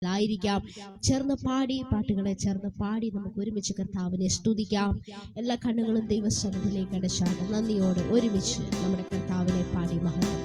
ായിരിക്കാം ചേർന്ന് പാടി പാട്ടുകളെ ചേർന്ന് പാടി നമുക്ക് ഒരുമിച്ച് കർത്താവിനെ സ്തുതിക്കാം. എല്ലാ കണ്ണുകളും ദൈവസന്നിധിയിലേക്ക് അടച്ചാണ് നന്ദിയോടെ ഒരുമിച്ച് നമ്മുടെ കർത്താവിനെ പാടി മഹത്വം.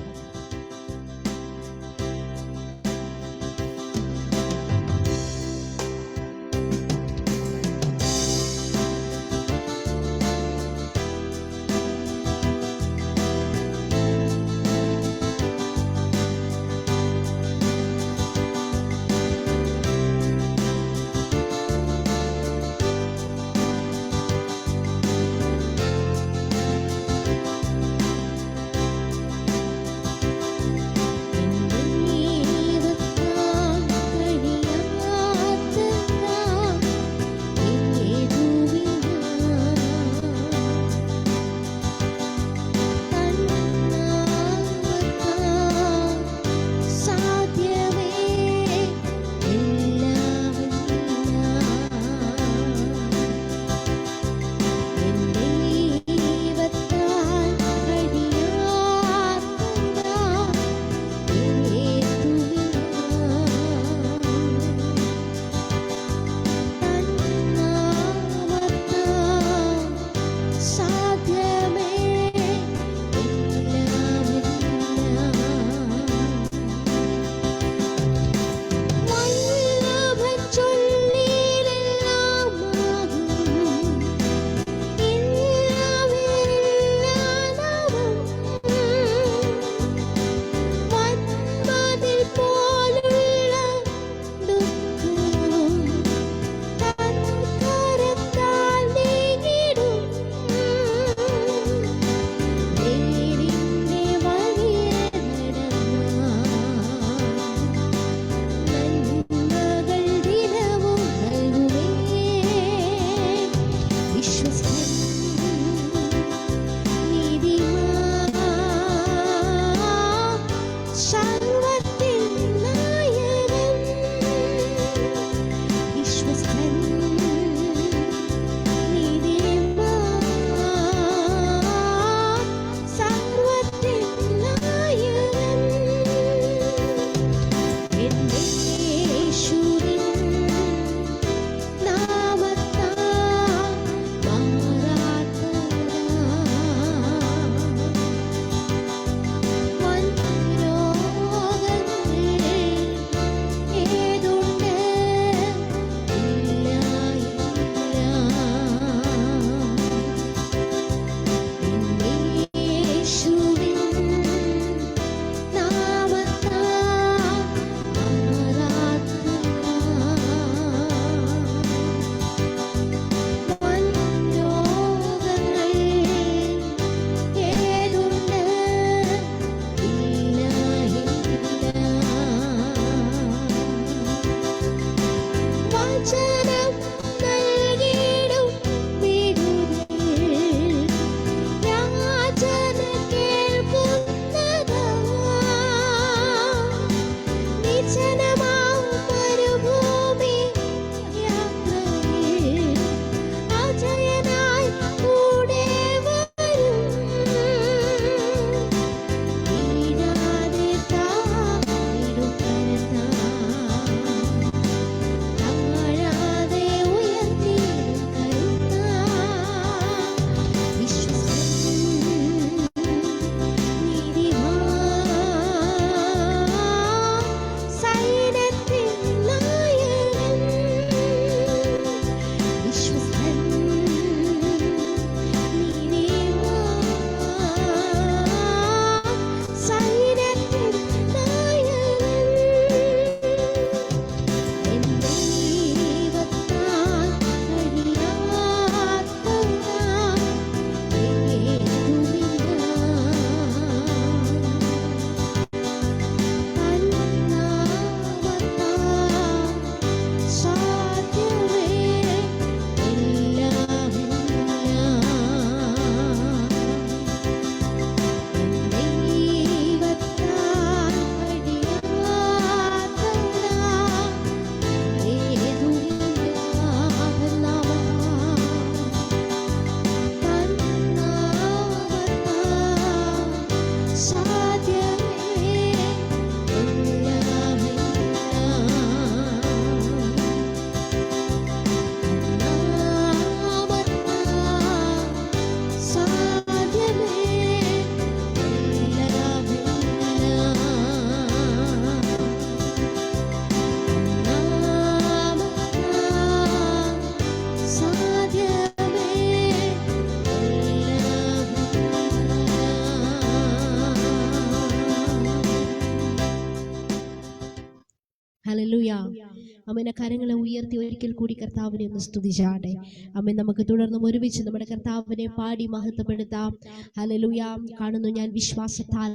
അമ്മേനെ കരങ്ങളെ ഉയർത്തി ഒരിക്കൽ കൂടി കർത്താവിനെ ഒന്ന് സ്തുതിച്ചാട്ടെ. അമ്മ നമുക്ക് തുടർന്നും ഒരുമിച്ച് നമ്മുടെ കർത്താവിനെ പാടി മഹത്വപ്പെടുത്താം. ഹല്ലേലൂയ. കാണുന്നു ഞാൻ വിശ്വാസത്താൽ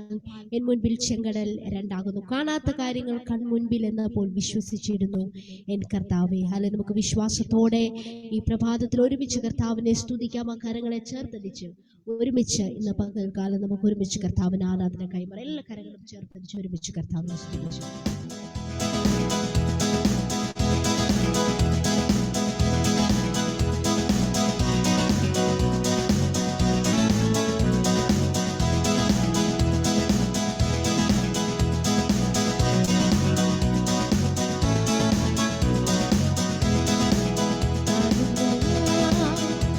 എൻ മുൻപിൽ ചെങ്കടൽ രണ്ടാകുന്നു, കാണാത്ത കാര്യങ്ങൾ കൺമുൻപിൽ എന്നപ്പോൾ വിശ്വസിച്ചിരുന്നു എൻ കർത്താവേ. ഹല്ലേലൂയ. നമുക്ക് വിശ്വാസത്തോടെ ഈ പ്രഭാതത്തിൽ ഒരുമിച്ച് കർത്താവിനെ സ്തുതിക്കാം. ആ കരങ്ങളെ ചേർത്തടിച്ച് ഒരുമിച്ച് ഇന്ന് പകൽക്കാലം നമുക്ക് ഒരുമിച്ച് കർത്താവിന് ആരാധന കൈമാറാം. എല്ലാ കരങ്ങളും ചേർത്തടിച്ച് ഒരുമിച്ച് കർത്താവിനെ സ്തുതിച്ചു.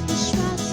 വിശ്വാസ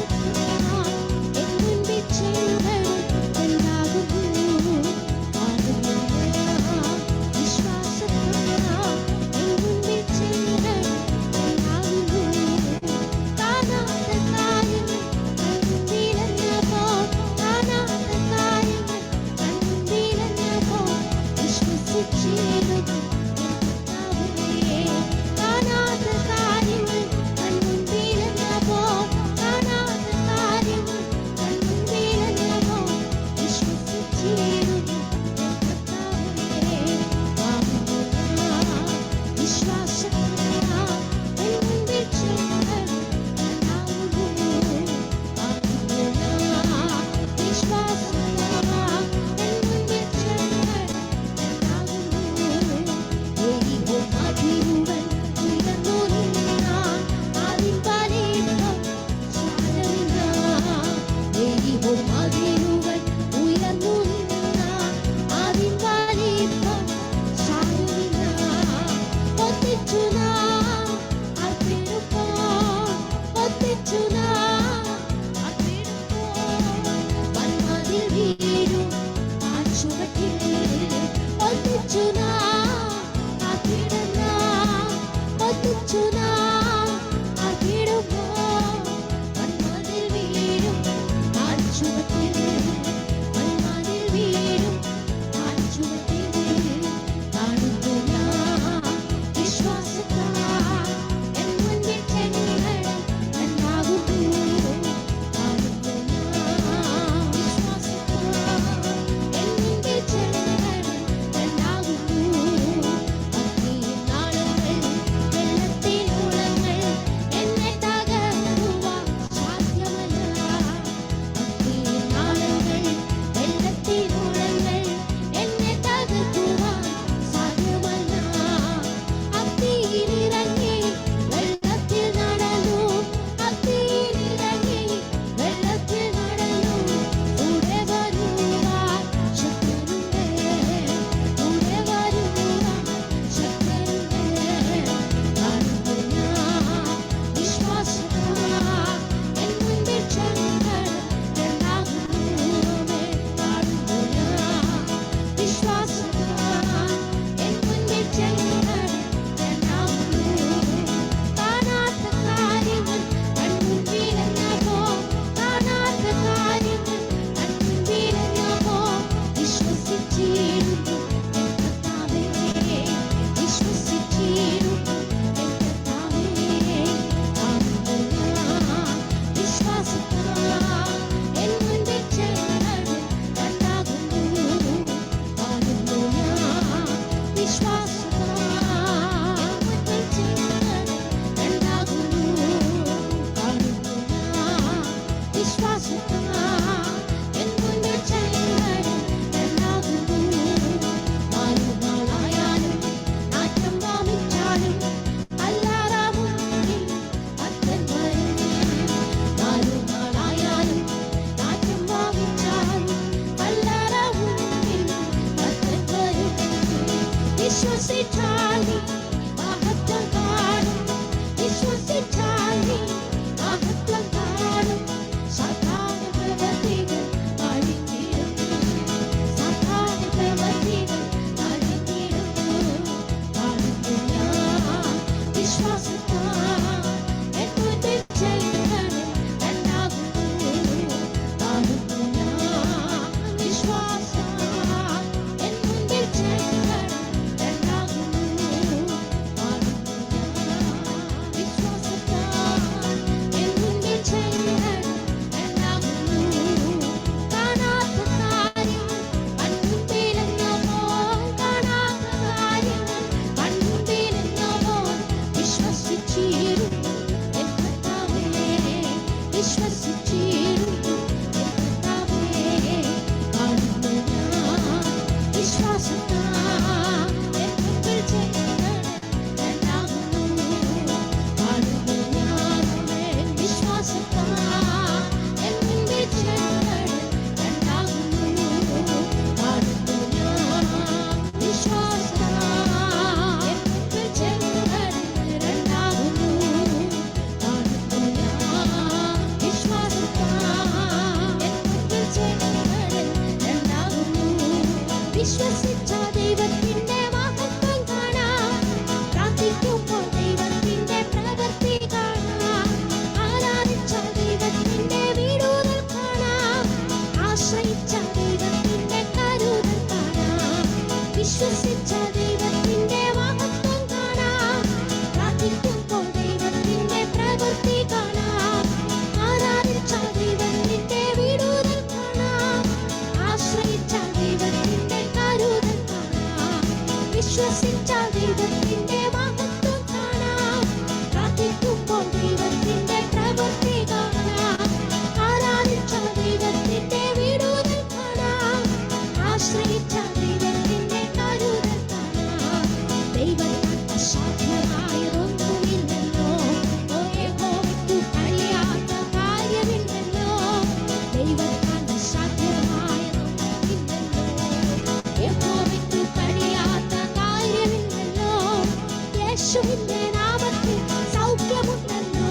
യേശുവിന്റെ നാമത്തിൽ സൗഖ്യമുണ്ടല്ലോ,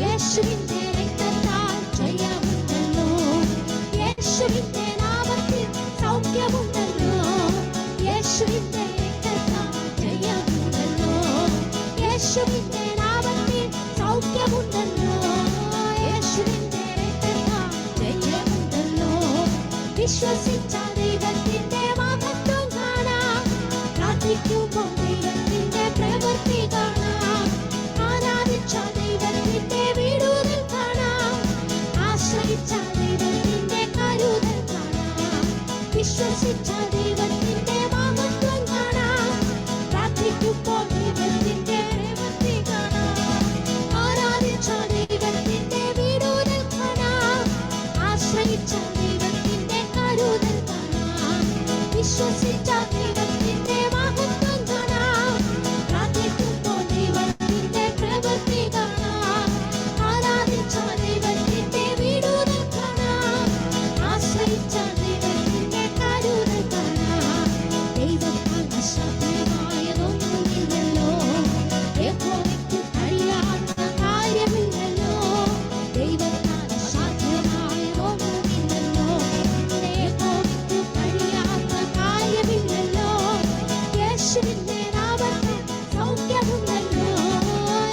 യേശുവിന്റെ രക്തത്താൽ ജയമുണ്ടല്ലോ, യേശുവിന്റെ നാമത്തിൽ സൗഖ്യമുണ്ടല്ലോ, യേശുവിന്റെ രക്തത്താൽ ജയമുണ്ടല്ലോ, യേശുവിന്റെ നാമത്തിൽ സൗഖ്യമുണ്ടല്ലോ, യേശുവിന്റെ രക്തത്താൽ ജയമുണ്ടല്ലോ. വിശ്വസിച്ച ദൈവത്തിന്റെ മഹത്വം കാണാം, പ്രാർത്ഥിക്കുമ്പോൾ ദൈവത്തിന്റെ പ്രവൃത്തി കാണാം, ആരാധിച്ച ദൈവത്തിന്റെ വിടുതൽ കാണാം, ആശ്രയിച്ച ദൈവത്തിന്റെ കരുതൽ കാണാം. വിശ്വസിച്ച ദൈവത്തിന്റെ മഹത്വം കാണാം, പ്രാർത്ഥിക്കുമ്പോൾ ദൈവത്തിന്റെ പ്രവൃത്തി കാണാം, ആരാധിച്ച ദൈവത്തിന്റെ വിടുതൽ കാണാം, ആശ്രയിച്ച ദൈവത്തിന്റെ കരുതൽ കാണാം. വിശ്വസിച്ച ദൈവത്തിന്റെ മഹത്വം കാണാം, പ്രാർത്ഥിക്കുമ്പോൾ ദൈവത്തിന്റെ പ്രവൃത്തി കാണാം, ആരാധിച്ച ദൈവത്തിന്റെ വിടുതൽ കാണാം, ആശ്രയിച്ച ദൈവത്തിന്റെ കരുതൽ കാണാം. ദൈവത്താൽ അസാധ്യമായതൊന്നുമില്ലല്ലോ, യഹോവയ്ക്ക് കഴിയാത്ത കാര്യമില്ലല്ലോ, ദൈവത്താൽ അസാധ്യമായതൊന്നുമില്ലല്ലോ, യഹോവയ്ക്ക് കഴിയാത്ത കാര്യമില്ലല്ലോ. യേശുവിന്റെ നാമത്തിൽ സൗഖ്യമുണ്ടല്ലോ,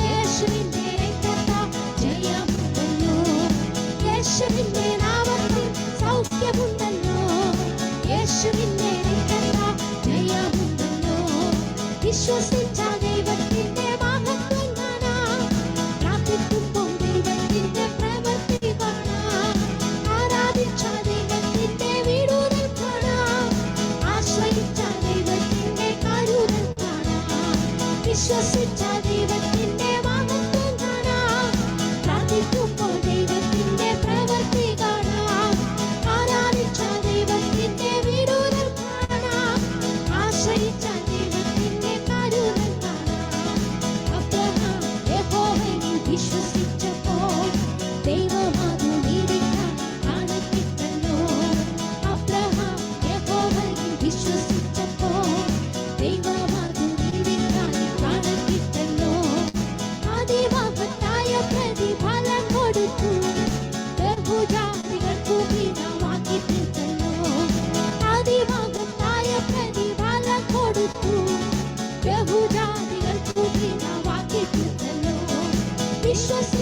യേശുവിന്റെ രക്തത്താൽ ജയമുണ്ടല്ലോ, യേശുവിന്റെ നാമത്തിൽ സൗഖ്യമുണ്ടല്ലോ, യേശുവിന്റെ രക്തത്താൽ ജയമുണ്ടല്ലോ. വിശ്വസിച്ച ദൈവത്തിന്റെ മഹത്വം കാണാം, പ്രാർത്ഥിക്കുമ്പോൾ ദൈവത്തിന്റെ പ്രവൃത്തി കാണാം, ആരാധിച്ച ദൈവത്തിന്റെ വിടുതൽ കാണാം, ആശ്രയിച്ച ദൈവത്തിന്റെ കരുതൽ കാണാം. വിശ്വസിച്ച ദൈവത്തിന്റെ മഹത്വം കാണാം, പ്രാർത്ഥിക്കുമ്പോൾ ദൈവത്തിന്റെ പ്രവൃത്തി കാണാം, ആരാധിച്ച ദൈവത്തിന്റെ വിടുതൽ കാണാം, ആശ്രയിച്ച ദൈവത്തിന്റെ കരുതൽ കാണാം. അബ്രഹാം യഹോവയിൽ വിശ്വസിച്ചപ്പോൾ ദൈവം അത് നീതിക്കായി കണക്കിട്ടല്ലോ, അബ്രഹാം യഹോവയിൽ വിശ്വസിച്ചപ്പോൾ ദൈവം അത് നീതിക്കായി കണക്കിട്ടല്ലോ. അതിമഹത്തായ പ്രതിഫലം കൊടുത്തു, ബഹുജാതികൾക്കു പിതാവാക്കി തീർത്തല്ലോ, അതിമഹത്തായ പ്രതിഫലം കൊടുത്തു, ബഹുജാതികൾക്കു പിതാവാക്കി തീർത്തല്ലോ. വിശ്വസിച്ച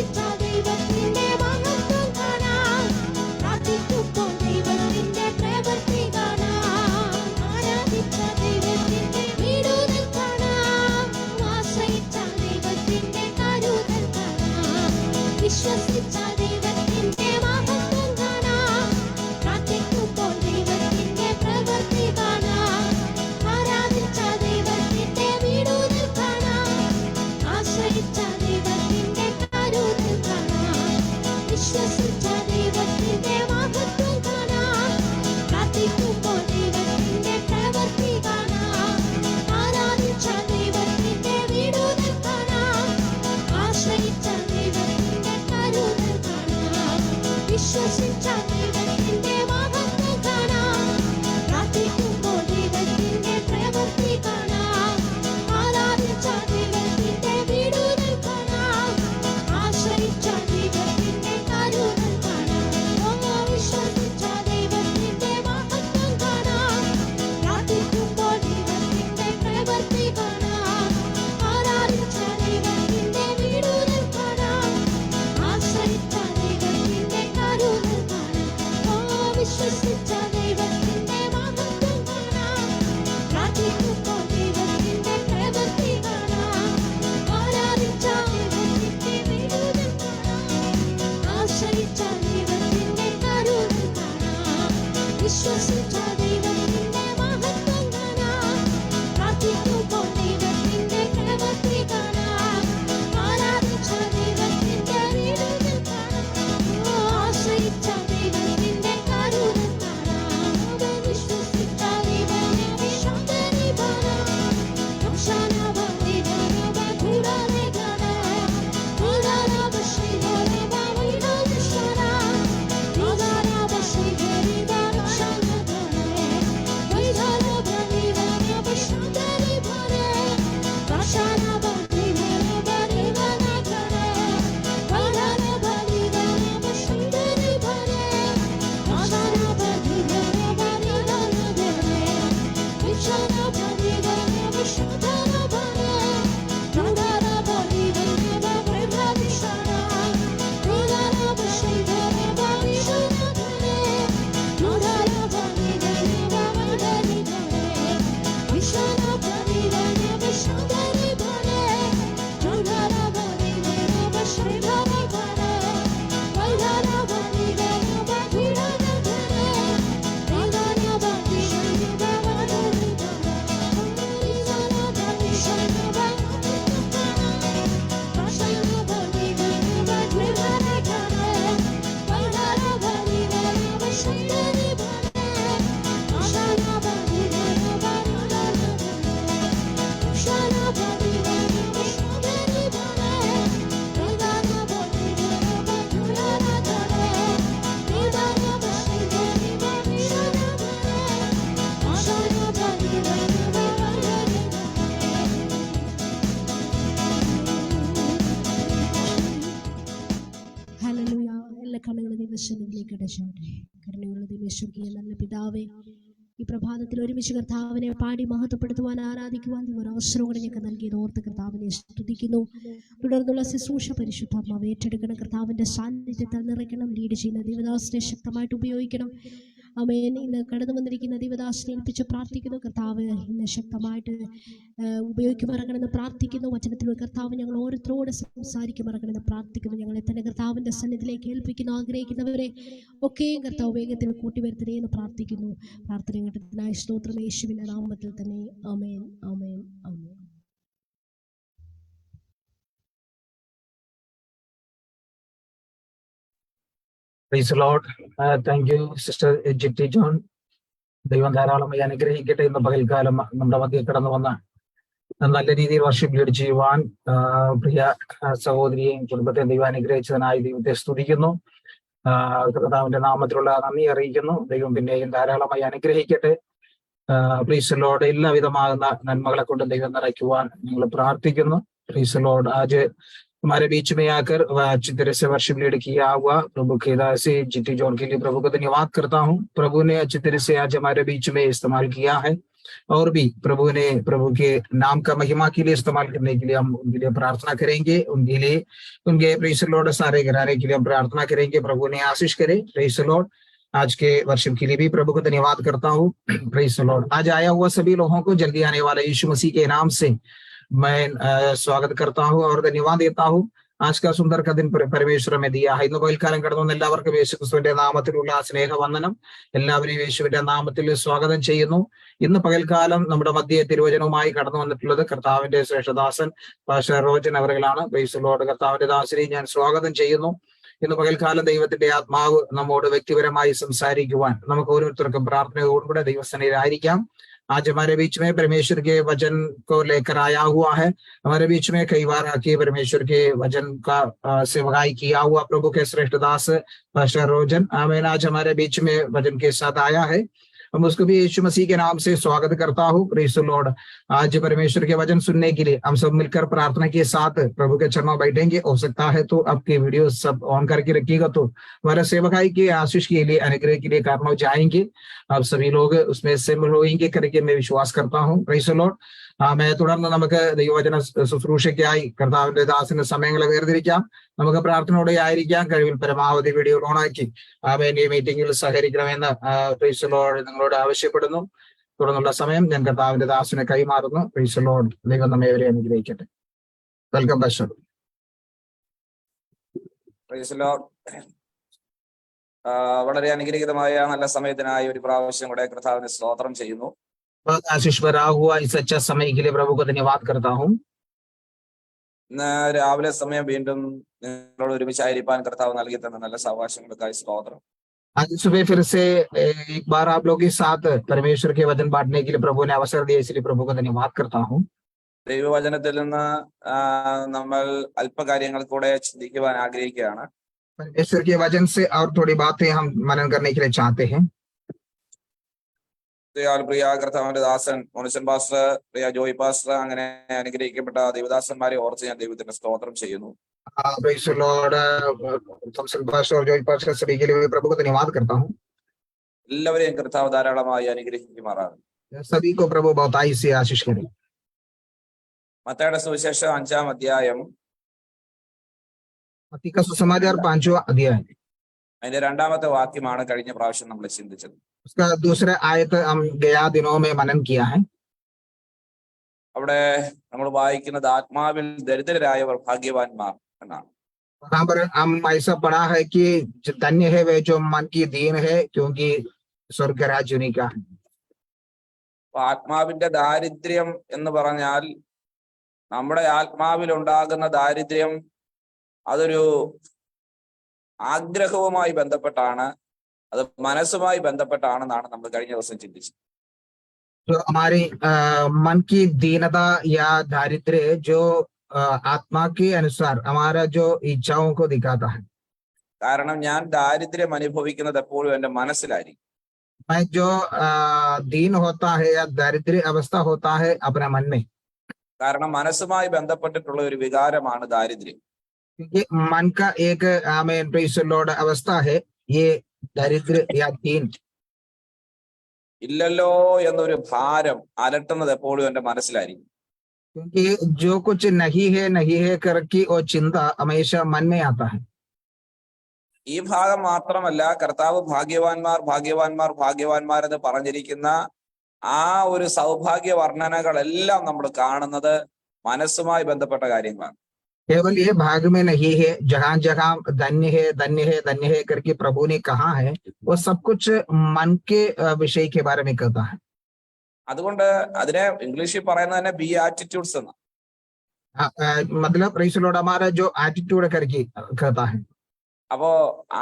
ദൈവസന്നിധിയിലേക്ക് അടച്ചോട്ടെ. കരുണയുള്ള ദൈവസ്വർഗീയ നല്ല പിതാവേ, ഈ പ്രഭാതത്തിൽ ഒരുമിച്ച് കർത്താവിനെ പാടി മഹത്വപ്പെടുത്തുവാൻ, ആരാധിക്കുവാൻ ഒരു അവസരം കൂടെ ഞങ്ങൾക്ക് നൽകിയത് ഓർത്ത് കർത്താവിനെ സ്തുതിക്കുന്നു. തുടർന്നുള്ള ശുശ്രൂഷ പരിശുദ്ധാത്മാവ് ഏറ്റെടുക്കണം. കർത്താവിൻ്റെ സാന്നിധ്യത്തിൽ നിറയ്ക്കണം. ലീഡ് ചെയ്യുന്ന ദൈവദാസനെ ശക്തമായിട്ട് ഉപയോഗിക്കണം. ആമേൻ. ഇന്ന് കടന്നു വന്നിരിക്കുന്ന ദൈവദാസനെ ഏൽപ്പിച്ച് പ്രാർത്ഥിക്കുന്നു. കർത്താവ് ഇന്ന് ശക്തമായിട്ട് ഉപയോഗിക്കുമാറാകണമെന്ന് പ്രാർത്ഥിക്കുന്നു. വചനത്തിലൂടെ കർത്താവ് ഞങ്ങൾ ഓരോരുത്തരോട് സംസാരിക്കുമാറാകണമെന്ന് പ്രാർത്ഥിക്കുന്നു. ഞങ്ങളെ തന്നെ കർത്താവിൻ്റെ സന്നിധിയിലേക്ക് ഏൽപ്പിക്കുന്നു. ആഗ്രഹിക്കുന്നവരെ ഒക്കെയും കർത്താവ് വേഗത്തിൽ കൂട്ടിവരുത്തണേ എന്ന് പ്രാർത്ഥിക്കുന്നു. പ്രാർത്ഥന ഘട്ടത്തിനായി സ്തോത്രം യേശുവിൻ്റെ നാമത്തിൽ തന്നെ. ആമേൻ, ആമേൻ, ആമേൻ. Praise the Lord. Thank you, Sister Jitty John. ദൈവം ധാരാളമായി അനുഗ്രഹിക്കട്ടെ. ഇന്ന് പകൽക്കാലം നമ്മുടെ മധ്യത്തിൽ കടന്നു വന്ന നല്ല രീതിയിൽ വർഷിപ്പ് ലീഡ് ചെയ്യുവാൻ പ്രിയ സഹോദരിയെയും കുടുംബത്തെയും ദൈവം അനുഗ്രഹിച്ചതിനായി ദൈവത്തെ സ്തുതിക്കുന്നു. കർത്താവിന്റെ നാമത്തിലുള്ള നന്ദി അറിയിക്കുന്നു. ദൈവം പിന്നെയും ധാരാളമായി അനുഗ്രഹിക്കട്ടെ. Price the Lord. എല്ലാവിധമാകുന്ന നന്മകളെ കൊണ്ട് ദൈവം നിറയ്ക്കുവാൻ ഞങ്ങൾ പ്രാർത്ഥിക്കുന്നു. Price the Lord. आज हमारे बीच में आकर अच्छी तरह से वर्शिप लीड किया हुआ प्रभु के दास से जिटी जॉन के लिए प्रभु को धन्यवाद करता हूँ. प्रभु ने अच्छी तरह से आज हमारे बीच में इस्तेमाल किया है और भी प्रभु ने प्रभु के नाम का महिमा के लिए इस्तेमाल करने के लिए हम उनके लिए प्रार्थना करेंगे. उनके लिए उनके प्रेस लॉर्ड सारे घराने के लिए हम प्रार्थना करेंगे. प्रभु ने आशीष करे. Press Lord. आज के वर्शिप के लिए भी प्रभु को धन्यवाद करता हूँ. Press Lord. आज आया हुआ सभी लोगों को जल्दी आने वाला यीशु मसीह के नाम से मैं स्वागत करता हूँ और धन्यवाद देता हूँ. आज का सुंदर का दिन परमेश्वर में दिया है. ഇന്ന് പകൽക്കാലം കടന്നു വന്ന എല്ലാവർക്കും യേശുക്രിസ്തുവിന്റെ നാമത്തിലുള്ള സ്നേഹവന്ദനം. എല്ലാവരെയും യേശുവിന്റെ നാമത്തിൽ സ്വാഗതം ചെയ്യുന്നു. ഇന്ന് പകൽക്കാലം നമ്മുടെ മധ്യ തിരുവചനവുമായി കടന്നു വന്നിട്ടുള്ളത് കർത്താവിന്റെ ശ്രേഷ്ഠദാസൻ പാസ്റ്റർ റോജൻ അവറുകളാണ്. Praise the lord. കർത്താവിന്റെ ദാസനെ ഞാൻ സ്വാഗതം ചെയ്യുന്നു. ഇന്ന് പകൽക്കാലം ദൈവത്തിന്റെ ആത്മാവ് നമ്മോട് വ്യക്തിപരമായി സംസാരിക്കുവാൻ നമുക്ക് ഓരോരുത്തർക്കും പ്രാർത്ഥനയോടുകൂടെ ദൈവസന്നിധിയിലായിരിക്കാം. आज हमारे बीच में परमेश्वर के वचन को लेकर आया हुआ है. हमारे बीच में कई बार आके परमेश्वर के वचन का सेवकाई किया हुआ प्रभु के श्रेष्ठ दास पास्टर रोजन आमीन आज हमारे बीच में वचन के साथ आया है. हम उसको भी यीशु मसीह के नाम से स्वागत करता हूँ. Praise the Lord. आज परमेश्वर के वचन सुनने के लिए हम सब मिलकर प्रार्थना के साथ प्रभु के चरणों बैठेंगे. हो सकता है तो आपके वीडियो सब ऑन करके रखिएगा तो हमारे सेवकाई के आशीष के लिए अनुग्रह के लिए कारण हो जाएंगे. आप सभी लोग उसमें शामिल होंगे करके मैं विश्वास करता हूँ. Praise the Lord. मैं തുടർന്ന് നമുക്ക് ദൈവവചന ശുശ്രൂഷയ്ക്കായി കർത്താവിന്റെ ദാസന്റെ സമയങ്ങളെ വേർതിരിക്കാം. നമുക്ക് പ്രാർത്ഥനയോടെ ആയിരിക്കാം. കഴിവിൽ പരമാവധി വീഡിയോ ഓണാക്കി ഈ മീറ്റിംഗിൽ സഹകരിക്കണമെന്ന് പ്രൈസ് ദി ലോർഡ് നിങ്ങളോട് ആവശ്യപ്പെടുന്നു. തുടർന്നുള്ള സമയം ഞാൻ കർത്താവിന്റെ ദാസനെ കൈമാറുന്നു. Price the Lord. ദൈവം നമ്മെ അനുഗ്രഹിക്കട്ടെ. Welcome pastor. Price the Lord. വളരെ അനുഗ്രഹീതമായ നല്ല സമയത്തിനായി ഒരു പ്രാവശ്യം കൂടെ കർത്താവിനെ സ്തോത്രം ചെയ്യുന്നു. आशीष भरा हुआ इस अच्छा समय के लिए प्रभु को धन्यवाद करता हूँ. ഇന്ന് രാവിലെ സമയം വീണ്ടും നിങ്ങളോട് ഒരുമിച്ചായിരിക്കാൻ കർത്താവ് നൽകി തന്ന നല്ല സാവകാശങ്ങൾക്കായി സ്തോത്രം. आज सुबह फिर से एक बार आप लोग के साथ परमेश्वर के वचन बांटने के लिए प्रभु ने अवसर दिया, इसलिए प्रभु को धन्यवाद करता हूँ. ദൈവവചനത്തിൽ നിന്ന് നമ്മൾ അല്പകാര്യങ്ങൾ കൂടെ ചിന്തിക്കുവാൻ ആഗ്രഹിക്കുകയാണ്. परमेश्वर के वचन से और थोड़ी बातें हम मनन करने के लिए चाहते हैं. പ്രിയ കർത്താവിന്റെ ദാസൻ മോനിസൻ പാസ്റ്റർ, പ്രിയ ജോയ് പാസ്റ്റർ, അങ്ങനെ അനുഗ്രഹിക്കപ്പെട്ട ദൈവദാസന്മാരെ ഓർത്ത് ഞാൻ ദൈവത്തിന്റെ സ്തോത്രം ചെയ്യുന്നു. എല്ലാവരെയും കർത്താവ് ധാരാളമായി അനുഗ്രഹിക്കുമാറാണ്. മത്തായിയുടെ സുവിശേഷം 5-ാം അധ്യായം അതിന്റെ 2-ാമത്തെ വാക്യമാണ് കഴിഞ്ഞ പ്രാവശ്യം നമ്മൾ ചിന്തിച്ചത്. उसका दूसरा आयत हम गया दिनों में मनन किया है. അവിടെ നമ്മൾ വായിക്കുന്നത് ആത്മാവിൽ ദരിദ്രരായവർ ഭാഗ്യവാന്മാർ എന്നാണ്. वहां पर हम ऐसा पढ़ा है कि धन्य है वे जो मन की दीन है क्योंकि स्वर्ग राज्य उन्हीं का है. ആത്മാവിന്റെ ദാരിദ്ര്യം എന്ന് പറഞ്ഞാൽ നമ്മുടെ ആത്മാവിൽ ഉണ്ടാകുന്ന ദാരിദ്ര്യം അതൊരു ആഗ്രഹവുമായി ബന്ധപ്പെട്ടാണ്, അത് മനസ്സുമായി ബന്ധപ്പെട്ടാണെന്നാണ് നമ്മൾ കഴിഞ്ഞ ദിവസം ചിന്തിച്ചത്. तो हमारी मन की दीनता या दारिद्र्य जो आत्मा के अनुसार हमारा जो इच्छाओं को दिखाता है. കാരണം ഞാൻ ദാരിദ്ര്യം അനുഭവിക്കുന്നത് എപ്പോഴും എന്റെ മനസ്സിലായിരിക്കും. मैं जो दीन होता है या दारिद्र्य अवस्था होता है अपने मन में. കാരണം മനസ്സുമായി ബന്ധപ്പെട്ടിട്ടുള്ള ഒരു വികാരമാണ് ദാരിദ്ര്യം. क्योंकि मन का एक प्रेज़ द लॉर्ड अवस्था है ये दरिद्र या दीन, ഇല്ലല്ലോ എന്നൊരു ഭാരം അലട്ടുന്നത് എപ്പോഴും എന്റെ മനസ്സിലായിരിക്കും. क्योंकि जो कुछ नहीं है करके वो चिंता हमेशा मन में आता है. ഈ ഭാഗം മാത്രമല്ല, കർത്താവ് ഭാഗ്യവാന്മാർ ഭാഗ്യവാന്മാർ ഭാഗ്യവാന്മാർ എന്ന് പറഞ്ഞിരിക്കുന്ന ആ ഒരു സൗഭാഗ്യ വർണ്ണനകളെല്ലാം നമ്മൾ കാണുന്നത് മനസ്സുമായി ബന്ധപ്പെട്ട കാര്യങ്ങളാണ്. केवल ये भाग में नहीं है, जहां जहां धन्य है धन्य है धन्य है करके प्रभु ने कहा है, वो सब कुछ मन के विषय के बारे में कहता है. അതുകൊണ്ട് അതിനെ ഇംഗ്ലീഷിൽ പറയുന്നത് തന്നെ ബി ആറ്റിറ്റ്യൂഡ്സ് എന്ന്. मतलब प्रेज़ द लॉर्ड, हमारा जो एटीट्यूड करके कहता है, അപ്പോ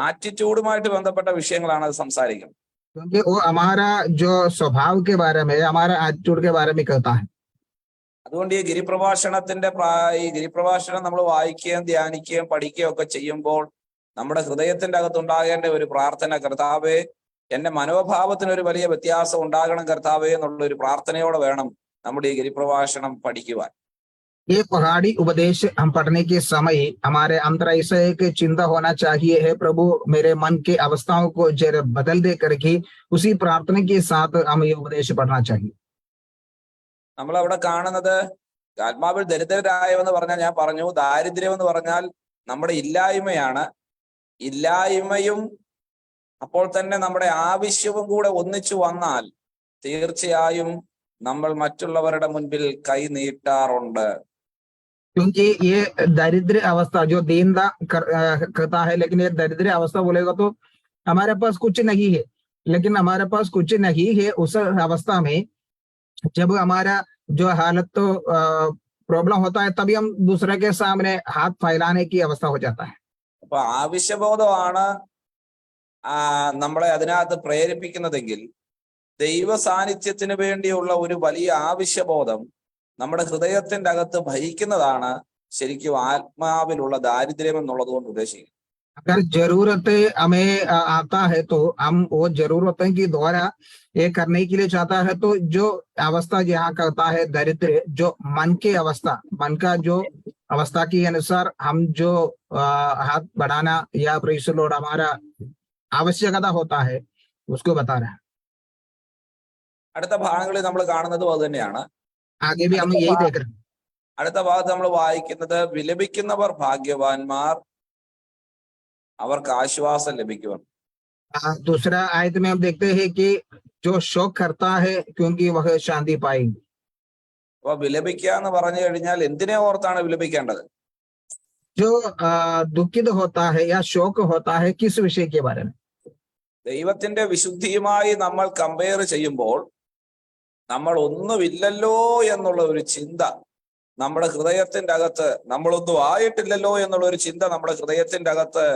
ആറ്റിറ്റ്യൂഡുമായിട്ട് ബന്ധപ്പെട്ട വിഷയങ്ങളാണ് അത് സംസാരിക്കുന്നത്. क्योंकि वो हमारा जो स्वभाव के बारे में, हमारा एटीट्यूड के बारे में कहता है. അതുകൊണ്ട് ഈ ഗിരിപ്രഭാഷണം നമ്മൾ വായിക്കുകയും ധ്യാനിക്കുകയും പഠിക്കുകയും ഒക്കെ ചെയ്യുമ്പോൾ നമ്മുടെ ഹൃദയത്തിന്റെ അകത്തുണ്ടാകേണ്ട ഒരു പ്രാർത്ഥന, കർത്താവേ എന്റെ മനോഭാവത്തിന് ഒരു വലിയ വ്യത്യാസം ഉണ്ടാകണം കർത്താവേ എന്നുള്ള ഒരു പ്രാർത്ഥനയോടെ വേണം നമ്മുടെ ഈ ഗിരിപ്രഭാഷണം പഠിക്കുവാൻ. ये पहाड़ी उपदेश हम पढ़ने के समय हमारे अंदर ऐसा एक चिंता होना चाहिए है, प्रभु मेरे मन के अवस्थाओं को जरा बदल दे करके उसी प्रार्थना के साथ हमें ये उपदेश पढ़ना चाहिए. നമ്മൾ അവിടെ കാണുന്നത് ആത്മാവിൽ ദരിദ്രരായെന്ന് പറഞ്ഞാൽ, ഞാൻ പറഞ്ഞു ദാരിദ്ര്യം എന്ന് പറഞ്ഞാൽ നമ്മുടെ ഇല്ലായ്മയാണ്. ഇല്ലായ്മയും അപ്പോൾ തന്നെ നമ്മുടെ ആവശ്യവും കൂടെ ഒന്നിച്ചു വന്നാൽ തീർച്ചയായും നമ്മൾ മറ്റുള്ളവരുടെ മുൻപിൽ കൈ നീട്ടാറുണ്ട്. क्योंकि ये दरिद्र अवस्था जो दीनता करता है, लेकिन ये दरिद्र अवस्था बोलेगा तो हमारे पास कुछ नहीं है, लेकिन हमारे पास कुछ नहीं है उस अवस्था में जब हमारा जो हालत तो प्रॉब्लम होता है, तभी हम दूसरे के सामने हाथ फैलाने की अवस्था हो जाता है. അപ്പൊ ആവശ്യബോധമാണ് നമ്മളെ അതിനകത്ത് പ്രേരിപ്പിക്കുന്നതെങ്കിൽ, ദൈവ സാന്നിധ്യത്തിന് വേണ്ടിയുള്ള ഒരു വലിയ ആവശ്യബോധം നമ്മുടെ ഹൃദയത്തിന്റെ അകത്ത് ഭരിക്കുന്നതാണ് ശരിക്കും ആത്മാവിലുള്ള ദാരിദ്ര്യം എന്നുള്ളത് കൊണ്ട് ഉദ്ദേശിക്കുന്നത്. अगर जरूरत हमें आता है तो हम वो जरूरतों के द्वारा ये करने के लिए चाहता है, तो जो अवस्था यहाँ करता है दरिद्र, जो मन की अवस्था, मन का जो अवस्था के अनुसार हम जो हाथ बढ़ाना या प्रेज़ द लॉर्ड हमारा आवश्यकता होता है उसको बता रहा है. അടുത്ത ഭാഗങ്ങളിൽ നമ്മൾ കാണുന്നതും അത് തന്നെയാണ്. आगे भी हम यही देख रहे हैं. അടുത്ത ഭാഗത്ത് നമ്മൾ വായിക്കുന്നത്, വിലപിക്കുന്നവർ ഭാഗ്യവാന്മാർ, അവർക്ക് ആശ്വാസം ലഭിക്കുവാൻ. दूसरा आयत में हम देखते हैं कि जो शोक करता है क्योंकि वह शांति पाएंगे. അപ്പൊ വിലപിക്കുക എന്ന് പറഞ്ഞു കഴിഞ്ഞാൽ എന്തിനെ ഓർത്താണ് വിലപിക്കേണ്ടത്? जो दुखित होता है या शोक होता है किस विषय के बारे में? ദൈവത്തിന്റെ വിശുദ്ധിയുമായി നമ്മൾ കമ്പയർ ചെയ്യുമ്പോൾ നമ്മൾ ഒന്നുമില്ലല്ലോ എന്നുള്ള ഒരു ചിന്ത നമ്മുടെ ഹൃദയത്തിന്റെ അകത്ത്, നമ്മളൊന്നും ആയിട്ടില്ലല്ലോ എന്നുള്ള ഒരു ചിന്ത നമ്മുടെ ഹൃദയത്തിന്റെ അകത്ത്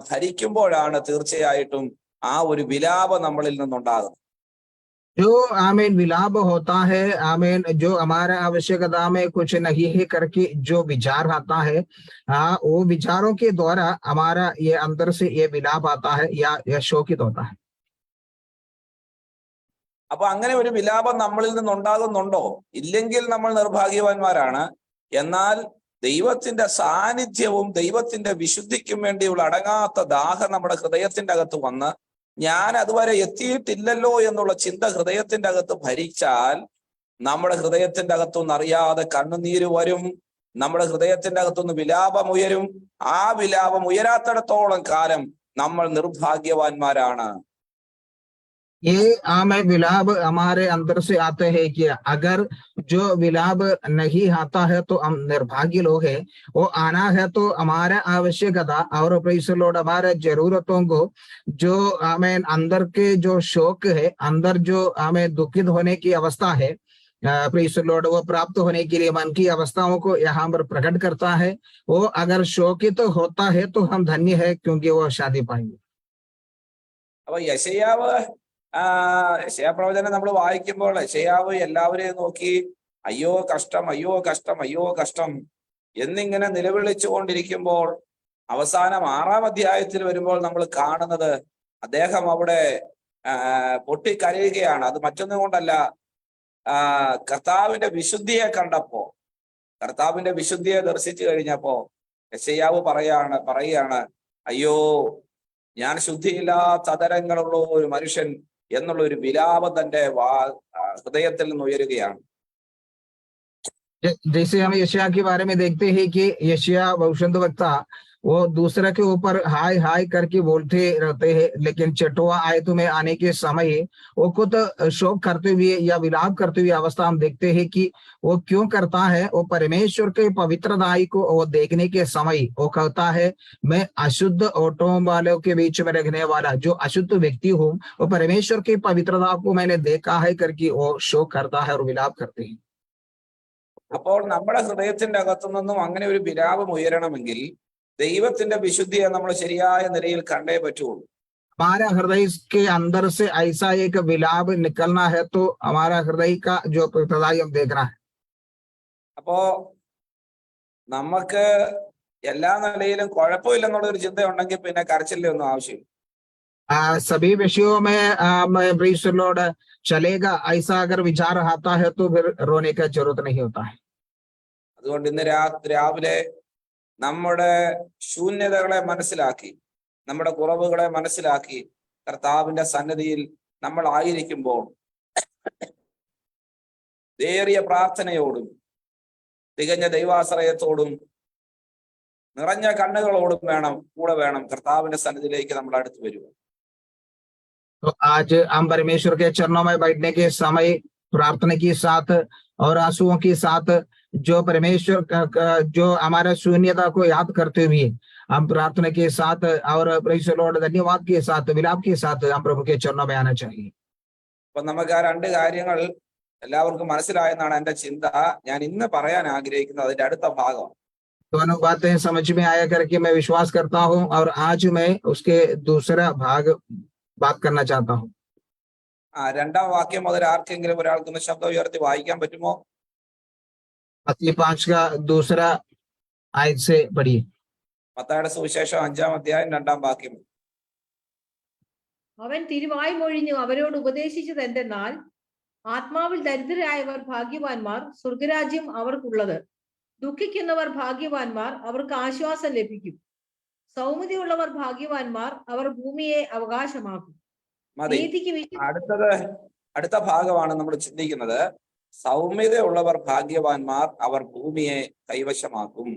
ഭരിക്കുമ്പോഴാണ് തീർച്ചയായിട്ടും ആ ഒരു വിലാപം നമ്മളിൽ നിന്നുണ്ടാകുന്നത്. जो आमीन विलाप होता है, आमीन जो हमारा आवश्यकता में कुछ नहीं है करके जो विचार आता है, वो विचारों के द्वारा हमारा ये अंदर से ये विलाप आता है या यह शोकित होता है. അപ്പൊ അങ്ങനെ ഒരു വിലാപം നമ്മളിൽ നിന്നുണ്ടാകുന്നുണ്ടോ? ഇല്ലെങ്കിൽ നമ്മൾ നിർഭാഗ്യവാന്മാരാണ്. എന്നാൽ ദൈവത്തിന്റെ സാന്നിധ്യവും ദൈവത്തിന്റെ വിശുദ്ധിക്കും വേണ്ടിയുള്ള അടങ്ങാത്ത ദാഹം നമ്മുടെ ഹൃദയത്തിന്റെ അകത്ത് വന്ന്, ഞാൻ അതുവരെ എത്തിയിട്ടില്ലല്ലോ എന്നുള്ള ചിന്ത ഹൃദയത്തിന്റെ അകത്ത് ഭരിച്ചാൽ നമ്മുടെ ഹൃദയത്തിന്റെ അകത്തൊന്ന് അറിയാതെ കണ്ണുനീര് വരും. നമ്മുടെ ഹൃദയത്തിന്റെ അകത്തൊന്ന് വിലാപം ഉയരും. ആ വിലാപം ഉയരാത്തിടത്തോളം കാലം നമ്മൾ നിർഭാഗ്യവാന്മാരാണ്. ये हमें विलाप हमारे अंदर से आते हैं कि अगर जो विलाप नहीं आता है तो हम निर्भाग्य लोग हैं. वो आना है तो हमारा आवश्यकता और प्रेज़ द लॉर्ड हमारे जरूरतों को, जो हमें अंदर के जो शोक है, अंदर जो हमें दुखित होने की अवस्था है, प्रेज़ द लॉर्ड वो प्राप्त होने के लिए मन की अवस्थाओं को यहाँ पर प्रकट करता है. वो अगर शोकित तो होता है तो हम धन्य है क्योंकि वो शांति पाएंगे. അപ്പൊ യെശയ്യാ പ്രവചനം നമ്മൾ വായിക്കുമ്പോൾ യെശയ്യാവ് എല്ലാവരെയും നോക്കി അയ്യോ കഷ്ടം, അയ്യോ കഷ്ടം, അയ്യോ കഷ്ടം എന്നിങ്ങനെ നിലവിളിച്ചു കൊണ്ടിരിക്കുമ്പോൾ അവസാനം 6-ാം അധ്യായത്തിൽ വരുമ്പോൾ നമ്മൾ കാണുന്നത് അദ്ദേഹം അവിടെ പൊട്ടിക്കരയുകയാണ്. അത് മറ്റൊന്നും കൊണ്ടല്ല, കർത്താവിന്റെ വിശുദ്ധിയെ കണ്ടപ്പോ, കർത്താവിന്റെ വിശുദ്ധിയെ ദർശിച്ചു കഴിഞ്ഞപ്പോ യെശയ്യാവ് പറയുകയാണ്, അയ്യോ ഞാൻ ശുദ്ധിയില്ലാത്ത അതരങ്ങളുള്ള ഒരു മനുഷ്യൻ എന്നുള്ള ഒരു വിലാപം തന്റെ ഹൃദയത്തിൽ നിന്ന് ഉയരുകയാണ്. जैसे हम यशायाह के बारे में देखते हैं कि यशायाह भविष्यद्वक्ता वो दूसरे के ऊपर हाय हाय करके बोलते रहते हैं, लेकिन छठवां आयत में आने के समय वो खुद शोक करते हुए या विलाप करते हुए अवस्था हम देखते हैं कि वो क्यों करता है। वो परमेश्वर के पवित्रताई को वो देखने के समय वो कहता है, मैं अशुद्ध ऑटो वालों के बीच में रहने वाला जो अशुद्ध व्यक्ति हूँ, वो परमेश्वर की पवित्रता को मैंने देखा है करके वो शोक करता है और विलाप करते हैं। അപ്പോൾ നമ്മുടെ ഹൃദയത്തിന്റെ അകത്തു നിന്നും അങ്ങനെ ഒരു വിലാപം ഉയരണമെങ്കിൽ ദൈവത്തിന്റെ വിശുദ്ധിയെ നമ്മൾ ശരിയായ നിലയിൽ കണ്ടേ പറ്റുള്ളൂ. हमारा हृदय के अंदर से ऐसा एक विलाप निकलना है तो हमारा हृदय का जो पवित्रता हम देखना है. അപ്പോ നമുക്ക് എല്ലാ നിലയിലും കുഴപ്പമില്ലെന്നുള്ള ഒരു ചിന്ത ഉണ്ടെങ്കിൽ പിന്നെ കരച്ചിലിന്റെ ഒന്നും ആവശ്യമില്ല. सभी विषयों में प्रेज़ द लॉर्ड चलेगा, ऐसा अगर विचार आता है तो फिर रोने का जरूरत नहीं होता है. അതുകൊണ്ട് ഇന്ന് രാവിലെ നമ്മുടെ ശൂന്യതകളെ മനസ്സിലാക്കി, നമ്മുടെ കുറവുകളെ മനസ്സിലാക്കി കർത്താവിന്റെ സന്നിധിയിൽ നമ്മൾ ആയിരിക്കുമ്പോൾ ഏറിയ പ്രാർത്ഥനയോടും തികഞ്ഞ ദൈവാശ്രയത്തോടും നിറഞ്ഞ കണ്ണുകളോടും കൂടെ വേണം കർത്താവിന്റെ സന്നിധിയിലേക്ക് നമ്മൾ അടുത്ത് വരിക. तो आज हम परमेश्वर के चरणों में बैठने के समय प्रार्थना के साथ और आंसुओं के साथ जो परमेश्वर जो हमारा शून्यता को याद करते हुए हम प्रार्थना के साथ और प्रेज़ द लॉर्ड धन्यवाद के साथ विलाप के साथ हम प्रभु के चरणों में आना चाहिए. അപ്പൊ നമുക്ക് ആ രണ്ട് കാര്യങ്ങൾ എല്ലാവർക്കും മനസ്സിലായെന്നാണ് എന്റെ ചിന്ത. ഞാൻ ഇന്ന് പറയാൻ ആഗ്രഹിക്കുന്നത് അതിന്റെ അടുത്ത ഭാഗമാണ്. दोनों बातें समझ में आया करके मैं विश्वास करता हूँ और आज मैं उसके दूसरा भाग बात करना चाहता हूँ. രണ്ടാം വാക്യം മുതൽ ആർക്കെങ്കിലും ഒരാൾക്കൊന്ന് ശബ്ദം ഉയർത്തി വായിക്കാൻ പറ്റുമോ? मत्ती 5 का दूसरा आयत से पढ़िए. മത്തായിയുടെ സുവിശേഷം 5-ാം അധ്യായം 2-ാം വാക്യം. അവൻ തിരുവായി മൊഴിഞ്ഞു അവരോട് ഉപദേശിച്ചത് എന്തെന്നാൽ, ആത്മാവിൽ ദരിദ്രരായവർ ഭാഗ്യവാന്മാർ, സ്വർഗരാജ്യം അവർക്കുള്ളത്. ദുഃഖിക്കുന്നവർ ഭാഗ്യവാന്മാർ, അവർക്ക് ആശ്വാസം ലഭിക്കും. സൗമ്യതയുള്ളവർ ഭാഗ്യവാന്മാർ, അവർ ഭൂമിയെ അവകാശമാക്കും. മതി. അടുത്ത ഭാഗമാണ് നമ്മൾ ചിന്തിക്കുന്നത്. സൗമ്യതയുള്ളവർ ഭാഗ്യവാന്മാർ, അവർ ഭൂമിയെ കൈവശമാക്കും.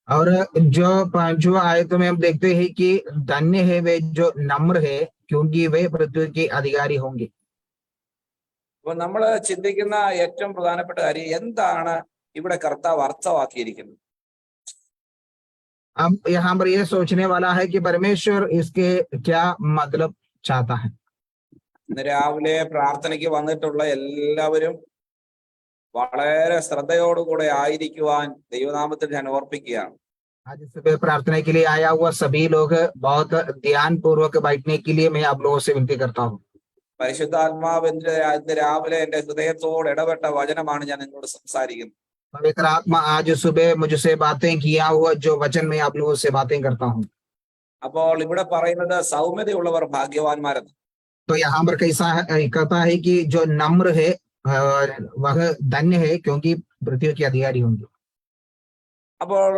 और जो 5वां आयत में हम देखते हैं कि धन्य है वे जो नम्र है क्योंकि वे पृथ्वी के अधिकारी होंगे. അപ്പൊ നമ്മൾ ചിന്തിക്കുന്ന ഏറ്റവും പ്രധാനപ്പെട്ട കാര്യം എന്താണ് ഇവിടെ കർത്താവ് അർത്ഥമാക്കിയിരിക്കുന്നത്? हम यहाँ पर यह सोचने वाला है कि परमेश्वर इसके क्या मतलब चाहता है. ഇന്ന് രാവിലെ പ്രാർത്ഥനയ്ക്ക് വന്നിട്ടുള്ള എല്ലാവരും വളരെ ശ്രദ്ധയോടുകൂടെ ആയിരിക്കുവാൻ ദൈവനാമത്തിൽ ഞാൻ ഓർപ്പിക്കുകയാണ്. आज सुबह प्रार्थना के लिए आया हुआ सभी लोग बहुत ध्यान पूर्वक बैठने के लिए मैं आप लोगों से विनती करता हूँ. പരിശുദ്ധാത്മാവ് ഇന്ന് രാവിലെ എന്റെ ഹൃദയത്തോട് ഇടപെട്ട വചനമാണ് ഞാൻ നിങ്ങളോട് സംസാരിക്കുന്നത്. पवित्र आत्मा आज सुबह मुझसे बातें किया हुआ जो वचन में आप लोगों से बातें करता हूँ. അപ്പോൾ ഇവിടെ പറയുന്നത് സൗമ്യതയുള്ളവർ ഭാഗ്യവാന്മാരെന്ന്. तो यहाँ पर कैसा कहता है कि जो नम्र है वह धन्य है क्योंकि पृथ्वी के अधिकारी होंगे. അപ്പോൾ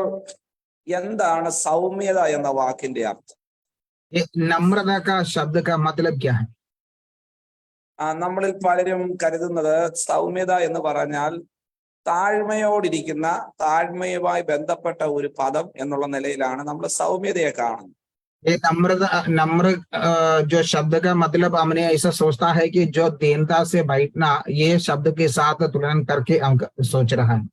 എന്താണ് സൗമ്യത എന്ന വാക്കിന്റെ അർത്ഥം? ये नम्रता का शब्द का मतलब क्या है? നമ്മളിൽ പലരും കരുതുന്നത് സൗമ്യത എന്ന് പറഞ്ഞാൽ താഴ്മയോടിരിക്കുന്ന, താഴ്മയുമായി ബന്ധപ്പെട്ട ഒരു പദം എന്നുള്ള നിലയിലാണ് നമ്മൾ സൗമ്യതയെ കാണുന്നത്. ये नम्र जो शब्द का मतलब हमने ऐसा सोचता है कि जो दीनता से बैठना, ये शब्द के साथ तुलना करके हम सोच रहा है.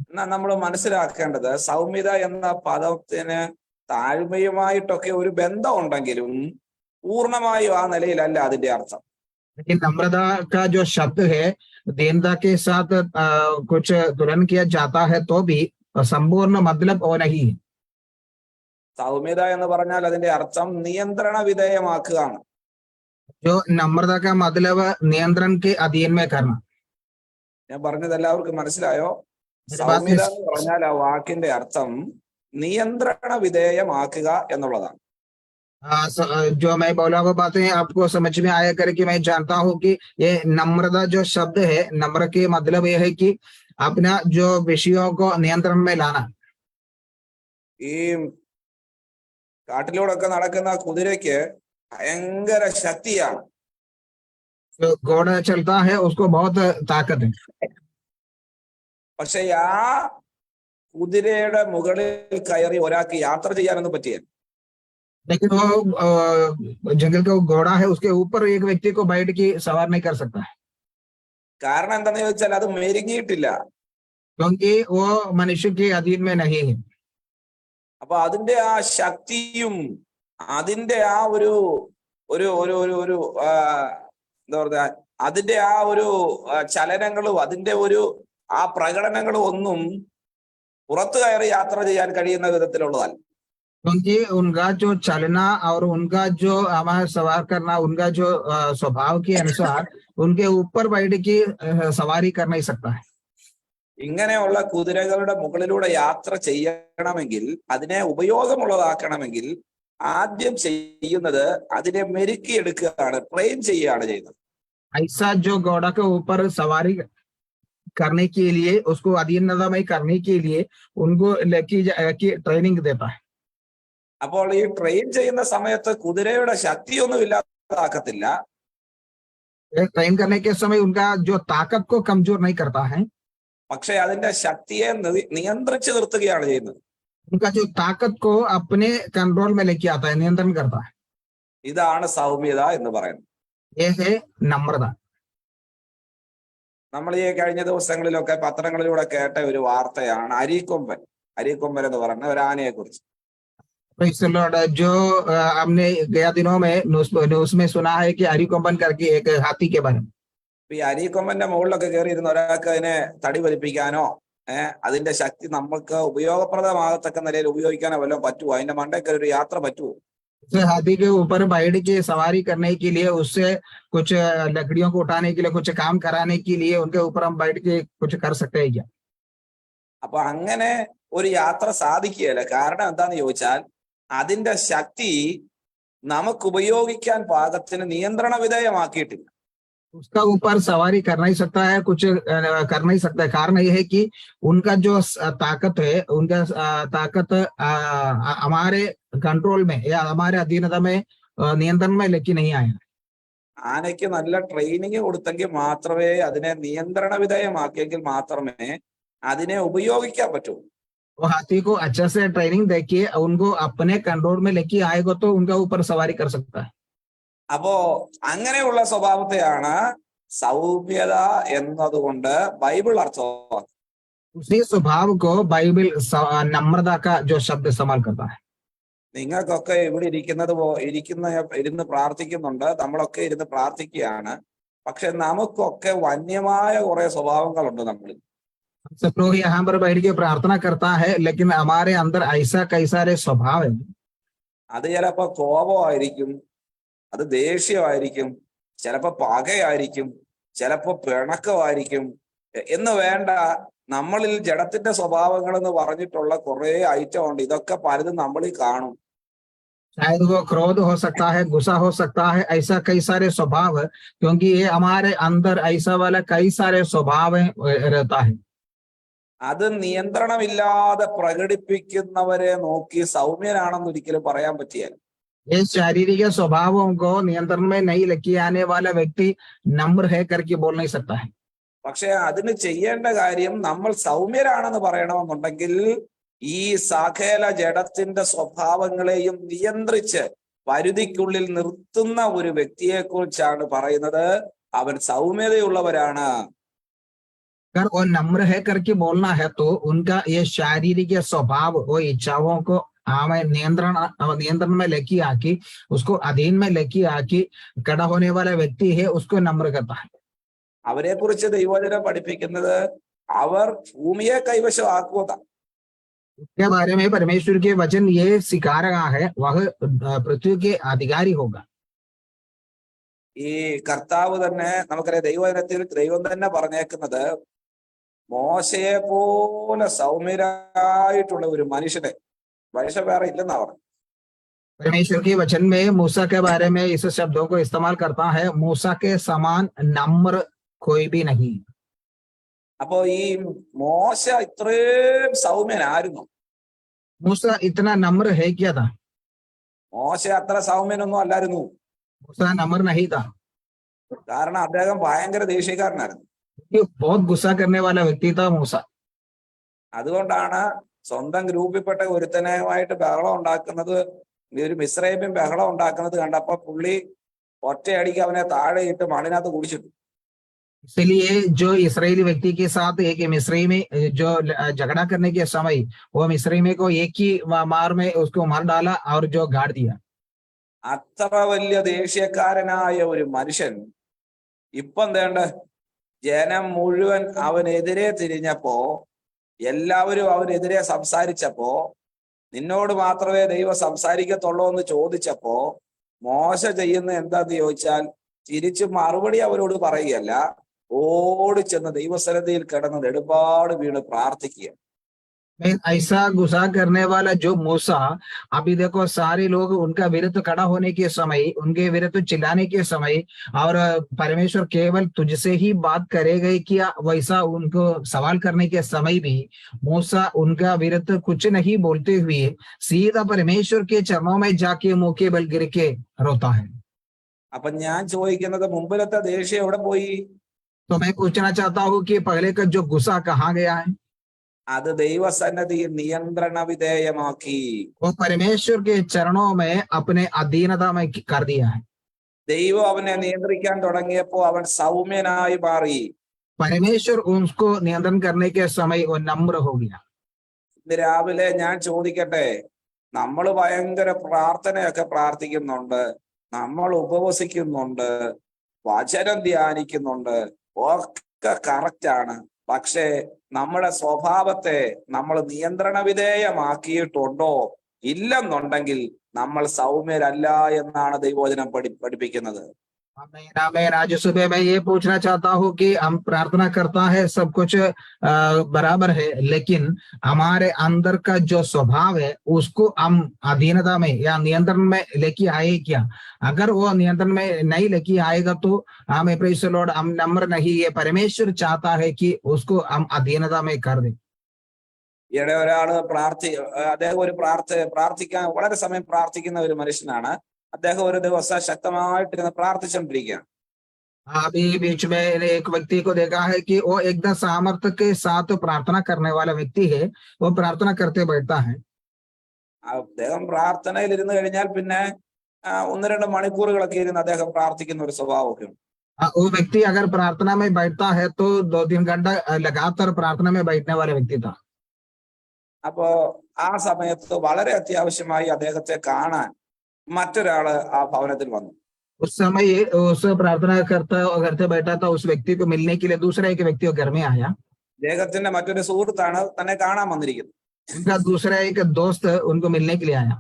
എന്നാൽ നമ്മൾ മനസ്സിലാക്കേണ്ടത് സൗമ്യത എന്ന പദത്തിന് താഴ്മയുമായിട്ടൊക്കെ ഒരു ബന്ധം ഉണ്ടെങ്കിലും പൂർണ്ണമായും ആ നിലയിലല്ല അതിന്റെ അർത്ഥം. लेकिन नम्रता का जो शब्द है दीनता के साथ कुछ तुलना किया जाता है तो भी संपूर्ण मतलब वो नहीं है. സൗമ്യത എന്ന് പറഞ്ഞാൽ അതിന്റെ അർത്ഥം നിയന്ത്രണ വിധേയമാക്കുകയാണ്. जो नम्रता का मतलब नियंत्रण के अधीन में करना. ഞാൻ പറഞ്ഞത് എല്ലാവർക്കും മനസ്സിലായോ? സൗമ്യത എന്ന് പറഞ്ഞാൽ ആ വാക്കിന്റെ അർത്ഥം നിയന്ത്രണ വിധേയമാക്കുക എന്നുള്ളതാണ്. जो मैं बोला वो बातें आपको समझ में आया करके मैं जानता हूँ कि ये नम्रता जो शब्द है, नम्र के मतलब ये है कि अपना जो विषयों को नियंत्रण में लाना. ഈ കാട്ടിലൂടെയൊക്കെ നടക്കുന്ന കുതിരയ്ക്ക് ഭയങ്കര ശക്തിയാണ്. जो घोड़ा चलता है उसको बहुत ताकत है, പക്ഷെ ആ കുതിരയുടെ മുകളിൽ കയറി ഒരാൾക്ക് യാത്ര ചെയ്യാനൊന്നും പറ്റിയ. लेकिन वो जंगल का वो घोड़ा है उसके ऊपर एक व्यक्ति को बैठ के सवार नहीं कर सकता है, കാരണം എന്താണെന്ന് ചോദിച്ചാൽ അത് മെരുങ്ങിയിട്ടില്ല. क्योंकि वो मनुष्य के अधीन में नहीं है. അപ്പൊ അതിന്റെ ആ ശക്തിയും അതിന്റെ ആ ഒരു ഒരു ഒരു ഒരു ഒരു എന്താ പറയുക, അതിന്റെ ആ ഒരു ചലനങ്ങളും അതിന്റെ ഒരു ആ പ്രകടനങ്ങളും ഒന്നും പുറത്തു കയറി യാത്ര ചെയ്യാൻ കഴിയുന്ന വിധത്തിലുള്ളതല്ല. क्योंकि उनका जो चलना और उनका जो हमारा सवार करना, उनका जो स्वभाव के अनुसार उनके ऊपर बैठ के सवारी कर नहीं सकता है. ഇങ്ങനെയുള്ള കുതിരകളുടെ മുകളിലൂടെ യാത്ര ചെയ്യണമെങ്കിൽ, അതിനെ ഉപയോഗമുള്ളതാക്കണമെങ്കിൽ ആദ്യം ചെയ്യുന്നത് അതിനെ മെരുക്കിയെടുക്കുകയാണ്, ട്രെയിൻ ചെയ്യുകയാണ് ചെയ്യുന്നത്. ऐसा जो घोड़ा के ऊपर सवारी करने के लिए, उसको अधीनता में करने के लिए उनको लेके ट्रेनिंग देता है. അപ്പോൾ ഈ ട്രെയിൻ ചെയ്യുന്ന സമയത്ത് കുതിരയുടെ ശക്തിയൊന്നും ഇല്ലാതാക്കത്തില്ല. ट्रेन करने के समय उनका जो ताकत को कमजोर नहीं करता है, പക്ഷെ അതിന്റെ ശക്തിയെ നിയന്ത്രിച്ചു നിർത്തുകയാണ് ചെയ്യുന്നത്. उनका जो ताकत को अपने कंट्रोल में लेके आता है, नियंत्रण करता है. ഇതാണ് സൗമ്യത എന്ന് പറയുന്നത്. ये है नम्रता. നമ്മൾ ഈ കഴിഞ്ഞ ദിവസങ്ങളിലൊക്കെ പത്രങ്ങളിലൂടെ കേട്ട ഒരു വാർത്തയാണ് അരീക്കൊമ്പൻ. അരീക്കൊമ്പൻ എന്ന് പറയുന്ന ഒരു ആനയെ കുറിച്ച്. जो हमने गया दिनों में न्यूज में सुना है कि अरीकोम्बन करके एक हाथी के बारे में. ഈ അരീക്കൊമ്പന്റെ മുകളിലൊക്കെ കയറി ഇരുന്ന ഒരാൾക്ക് അതിനെ തടി വലിപ്പിക്കാനോ അതിന്റെ ശക്തി നമുക്ക് ഉപയോഗപ്രദമാകത്തക്ക നിലയിൽ ഉപയോഗിക്കാനോ വല്ലതും പറ്റുമോ? അതിന്റെ മണ്ടയ്ക്ക് ഒരു യാത്ര പറ്റുമോ? हाथी के ऊपर बैठ के सवारी करने के लिए, उससे कुछ लकड़ियों को उठाने के लिए, कुछ काम कराने के लिए उनके ऊपर हम बैठ के कुछ कर सकते हैं क्या? അപ്പൊ അങ്ങനെ ഒരു യാത്ര സാധിക്കുകയില്ല. കാരണം എന്താന്ന് ചോദിച്ചാൽ അതിന്റെ ശക്തി നമുക്ക് ഉപയോഗിക്കാൻ പാകത്തിന് നിയന്ത്രണ വിധേയമാക്കിയിട്ടില്ല. उसका ऊपर सवारी कर नहीं सकता है, कुछ कर नहीं सकता है. कारण यह है कि उनका जो ताकत है, उनका ताकत हमारे कंट्रोल में या हमारे अधीनता में, नियंत्रण में लेके नहीं आया. ആനയ്ക്ക് നല്ല ട്രെയിനിങ് കൊടുത്തെങ്കിൽ മാത്രമേ, അതിനെ നിയന്ത്രണ വിധേയമാക്കിയെങ്കിൽ മാത്രമേ അതിനെ ഉപയോഗിക്കാൻ പറ്റൂ. वो हाथी को अच्छा से ट्रेनिंग देके उनको अपने कंट्रोल में लेके आएगा तो उनका ऊपर सवारी कर सकता है. അപ്പോ അങ്ങനെയുള്ള സ്വഭാവത്തെയാണ് സൗമ്യത എന്നതുകൊണ്ട് ബൈബിൾ അർത്ഥമാക്കുന്നത്. उसी स्वभाव को बाइबल नम्रता का जो शब्द इस्तेमाल करता है. നിങ്ങൾക്കൊക്കെ ഇവിടെ ഇരുന്ന് പ്രാർത്ഥിക്കുന്നുണ്ട്, നമ്മളൊക്കെ ഇരുന്ന് പ്രാർത്ഥിക്കുകയാണ്. പക്ഷെ നമുക്കൊക്കെ വന്യമായ കുറെ സ്വഭാവങ്ങളുണ്ട് നമ്മളിൽ. सब लोग यहाँ पर बैठ के प्रार्थना करता है, लेकिन हमारे अंदर ऐसा कई सारे स्वभाव है. അത് ചിലപ്പോ കോപമായിരിക്കും, അത് ദേഷ്യമായിരിക്കും, ചിലപ്പോ പകയായിരിക്കും, ചിലപ്പോ പിണക്കമായിരിക്കും എന്ന് വേണ്ട. നമ്മളിൽ ജഡത്തിന്റെ സ്വഭാവങ്ങൾ എന്ന് പറഞ്ഞിട്ടുള്ള കുറെ ഐറ്റം ഉണ്ട്. ഇതൊക്കെ പലതും നമ്മളിൽ കാണും. शायद वो क्रोध हो सकता है, गुस्सा हो सकता है, ऐसा कई सारे स्वभाव है, क्योंकि ये हमारे अंदर ऐसा वाला कई सारे स्वभाव रहता है. അത് നിയന്ത്രണമില്ലാതെ പ്രകടിപ്പിക്കുന്നവരെ നോക്കി സൗമ്യനാണെന്ന് ഒരിക്കലും പറയാൻ പറ്റിയാൽ. ये शारीरिक स्वभावों को नियंत्रण में नहीं लेके आने वाला व्यक्ति नम्र है करके बोल नहीं सकता है. പക്ഷെ അതിന് ചെയ്യേണ്ട കാര്യം, നമ്മൾ സൗമ്യരാണെന്ന് പറയണമെന്നുണ്ടെങ്കിൽ ഈ സകല ജഡത്തിന്റെ സ്വഭാവങ്ങളെയും നിയന്ത്രിച്ച് പരിധിക്കുള്ളിൽ നിർത്തുന്ന ഒരു വ്യക്തിയെ കുറിച്ചാണ് പറയുന്നത്. അവൻ സൗമ്യതയുള്ളവരാണ്. अगर वो नम्र है करके बोलना है तो उनका ये शारीरिक स्वभाव, वो इच्छाओं को हमें नियंत्रण में लेके आके, उसको अधीन में लेके आके खड़ा होने वाला व्यक्ति है, उसको नम्र करता है. അവരെ കുറിച്ച് ദൈവവചനം പഠിപ്പിക്കുന്നത് അവർ ഭൂമിയെ കൈവശമാക്കുവതാണ്. उसके बारे में परमेश्वर के वचन ये सिखा रहा है, वह पृथ्वी के अधिकारी होगा. ഈ കർത്താവ് തന്നെ, നമുക്കറിയാം ദൈവവചനത്തിൽ ദൈവം തന്നെ പറഞ്ഞേക്കുന്നത്, മോശയെ പോലെ സൗമ്യരായിട്ടുള്ള ഒരു മനുഷ്യനെ വേറെ ഇല്ലെന്നാ പറഞ്ഞു. परमेश्वर के वचन में मूसा के बारे में इस शब्दों को इस्तेमाल करता है, मूसा के समान नम्र कोई भी नहीं. അപ്പോ ഈ മോശ ഇത്രയും സൗമ്യനായിരുന്നു. मूसा इतना नम्र है क्या था? മോശ അത്ര സൗമ്യനൊന്നും അല്ലായിരുന്നു. मूसा नम्र नहीं था, കാരണം അദ്ദേഹം ഭയങ്കര ദേഷ്യക്കാരനായിരുന്നു. ये बहुत गुस्सा करने वाला व्यक्ति था मूसा। അതുകൊണ്ടാണ് സ്വന്തം ഗ്രൂപ്പിൽപ്പെട്ട ഒരുത്തനുമായിട്ട് ബഹളം ഉണ്ടാക്കുന്നത്, ഒരു മിസ്രൈമ്യം ബഹളം ഉണ്ടാക്കുന്നത് കണ്ടപ്പോ പുള്ളി ഒറ്റയടിക്ക് അവനെ താഴെ ഇട്ട് മണ്ണിനകത്ത് കുടിച്ചിട്ടു. इसलिए जो इसराइली व्यक्ति के साथ एक मिस्री में जो झगड़ा करने के समय वो मिस्री में को एक ही मार में उसको मार डाला और जो गाड़ दिया। അത്ര വലിയ ദേഷ്യക്കാരനായ ഒരു മനുഷ്യൻ ഇപ്പൊ എന്തേണ്ട ജനം മുഴുവൻ അവനെതിരെ തിരിഞ്ഞപ്പോ, എല്ലാവരും അവനെതിരെ സംസാരിച്ചപ്പോ, നിന്നോട് മാത്രമേ ദൈവം സംസാരിക്കത്തുള്ളൂ എന്ന് ചോദിച്ചപ്പോ മോശ ചെയ്യുന്ന എന്താന്ന് ചോദിച്ചാൽ തിരിച്ചു മറുപടി അവരോട് പറയുകയല്ല, ഓടിച്ചെന്ന് ദൈവസന്നിധിയിൽ കിടന്ന് നെടുപാട് വീണ് പ്രാർത്ഥിക്കുക. ऐसा गुस्सा करने वाला जो मूसा, अभी देखो सारे लोग उनका विरुद्ध खड़ा होने के समय, उनके विरुद्ध चिल्लाने के समय, और परमेश्वर केवल तुझसे ही बात करेगा क्या, वैसा उनको सवाल करने के समय भी मूसा उनका विरुद्ध कुछ नहीं बोलते हुए सीधा परमेश्वर के चरणों में जाके मुंह के बल गिर के रोता है। അപ്പൊ ഞാൻ ചോദിക്കുന്നത്, മുമ്പിലത്തെ ദേഷ്യം എവിടെ പോയി? तो मैं पूछना चाहता हूँ कि पहले का जो गुस्सा कहाँ गया है? അത് ദൈവസന്നിധിയിൽ നിയന്ത്രണ വിധേയമാക്കി. वो परमेश्वर के चरणों में अपने अधीनता में कर दिया है। ദൈവം അവനെ നിയന്ത്രിക്കാൻ തുടങ്ങിയപ്പോ അവൻ സൗമ്യനായി മാറി. परमेश्वर उसको नियंत्रण करने के समय वो नम्र हो गया। ഇന്ന് രാവിലെ ഞാൻ ചോദിക്കട്ടെ, നമ്മൾ ഭയങ്കര പ്രാർത്ഥനയൊക്കെ പ്രാർത്ഥിക്കുന്നുണ്ട്, നമ്മൾ ഉപവസിക്കുന്നുണ്ട്, വചനം ധ്യാനിക്കുന്നുണ്ട്, ഒക്കെ കറക്റ്റാണ്. പക്ഷേ നമ്മുടെ സ്വഭാവത്തെ നമ്മൾ നിയന്ത്രണ വിധേയമാക്കിയിട്ടുണ്ടോ? ഇല്ലെന്നുണ്ടെങ്കിൽ നമ്മൾ സൗമ്യരല്ല എന്നാണ് ദൈവവചനം പഠിപ്പിക്കുന്നത്. मैं आज सुबह मैं ये पूछना चाहता हूँ कि हम प्रार्थना करता है, सब कुछ बराबर है, लेकिन हमारे अंदर का जो स्वभाव है उसको हम अधीनता में या नियंत्रण में लेके आए क्या? अगर वो नियंत्रण में नहीं लेके आएगा तो हमें प्रेज़ द लॉर्ड, हम नम्र नहीं है। परमेश्वर चाहता है कि उसको हम अधीनता में कर दे। ഈയിടെ ഒരാള് അദ്ദേഹം ഒരു പ്രാർത്ഥിക്കാൻ വളരെ സമയം പ്രാർത്ഥിക്കുന്ന ഒരു മനുഷ്യനാണ്. അദ്ദേഹം ഒരു ദിവസം ശക്തമായിട്ടിരുന്ന് പ്രാർത്ഥിച്ചുകൊണ്ടിരിക്കുകയാണ്. अभी बीच में एक व्यक्ति को देखा है कि वो एकदम सामर्थ्य के साथ प्रार्थना करने वाला व्यक्ति है, वो प्रार्थना करते बैठता है। അദ്ദേഹം പ്രാർത്ഥനയിൽ ഇരുന്ന് കഴിഞ്ഞാൽ പിന്നെ 1-2 മണിക്കൂറുകളൊക്കെ ഇരുന്ന് അദ്ദേഹം പ്രാർത്ഥിക്കുന്ന ഒരു സ്വഭാവമൊക്കെ ഉണ്ട്. वो व्यक्ति अगर प्रार्थना में बैठता है तो 2-3 घंटा लगातार प्रार्थना में बैठने वाला व्यक्ति था। അപ്പോ ആ സമയത്ത് വളരെ അത്യാവശ്യമായി അദ്ദേഹത്തെ കാണാൻ മറ്റൊരാള് ആ ഭവനത്തിൽ വന്നു. उस समय उस प्रार्थना करते बैठा था, उस व्यक्ति को मिलने के लिए दूसरा एक व्यक्ति घर में आया। അദ്ദേഹത്തിന്റെ മറ്റൊരു സുഹൃത്താണ് തന്നെ കാണാൻ വന്നിരിക്കുന്നത്. उनका दूसरा एक दोस्त उनको मिलने के लिए आया।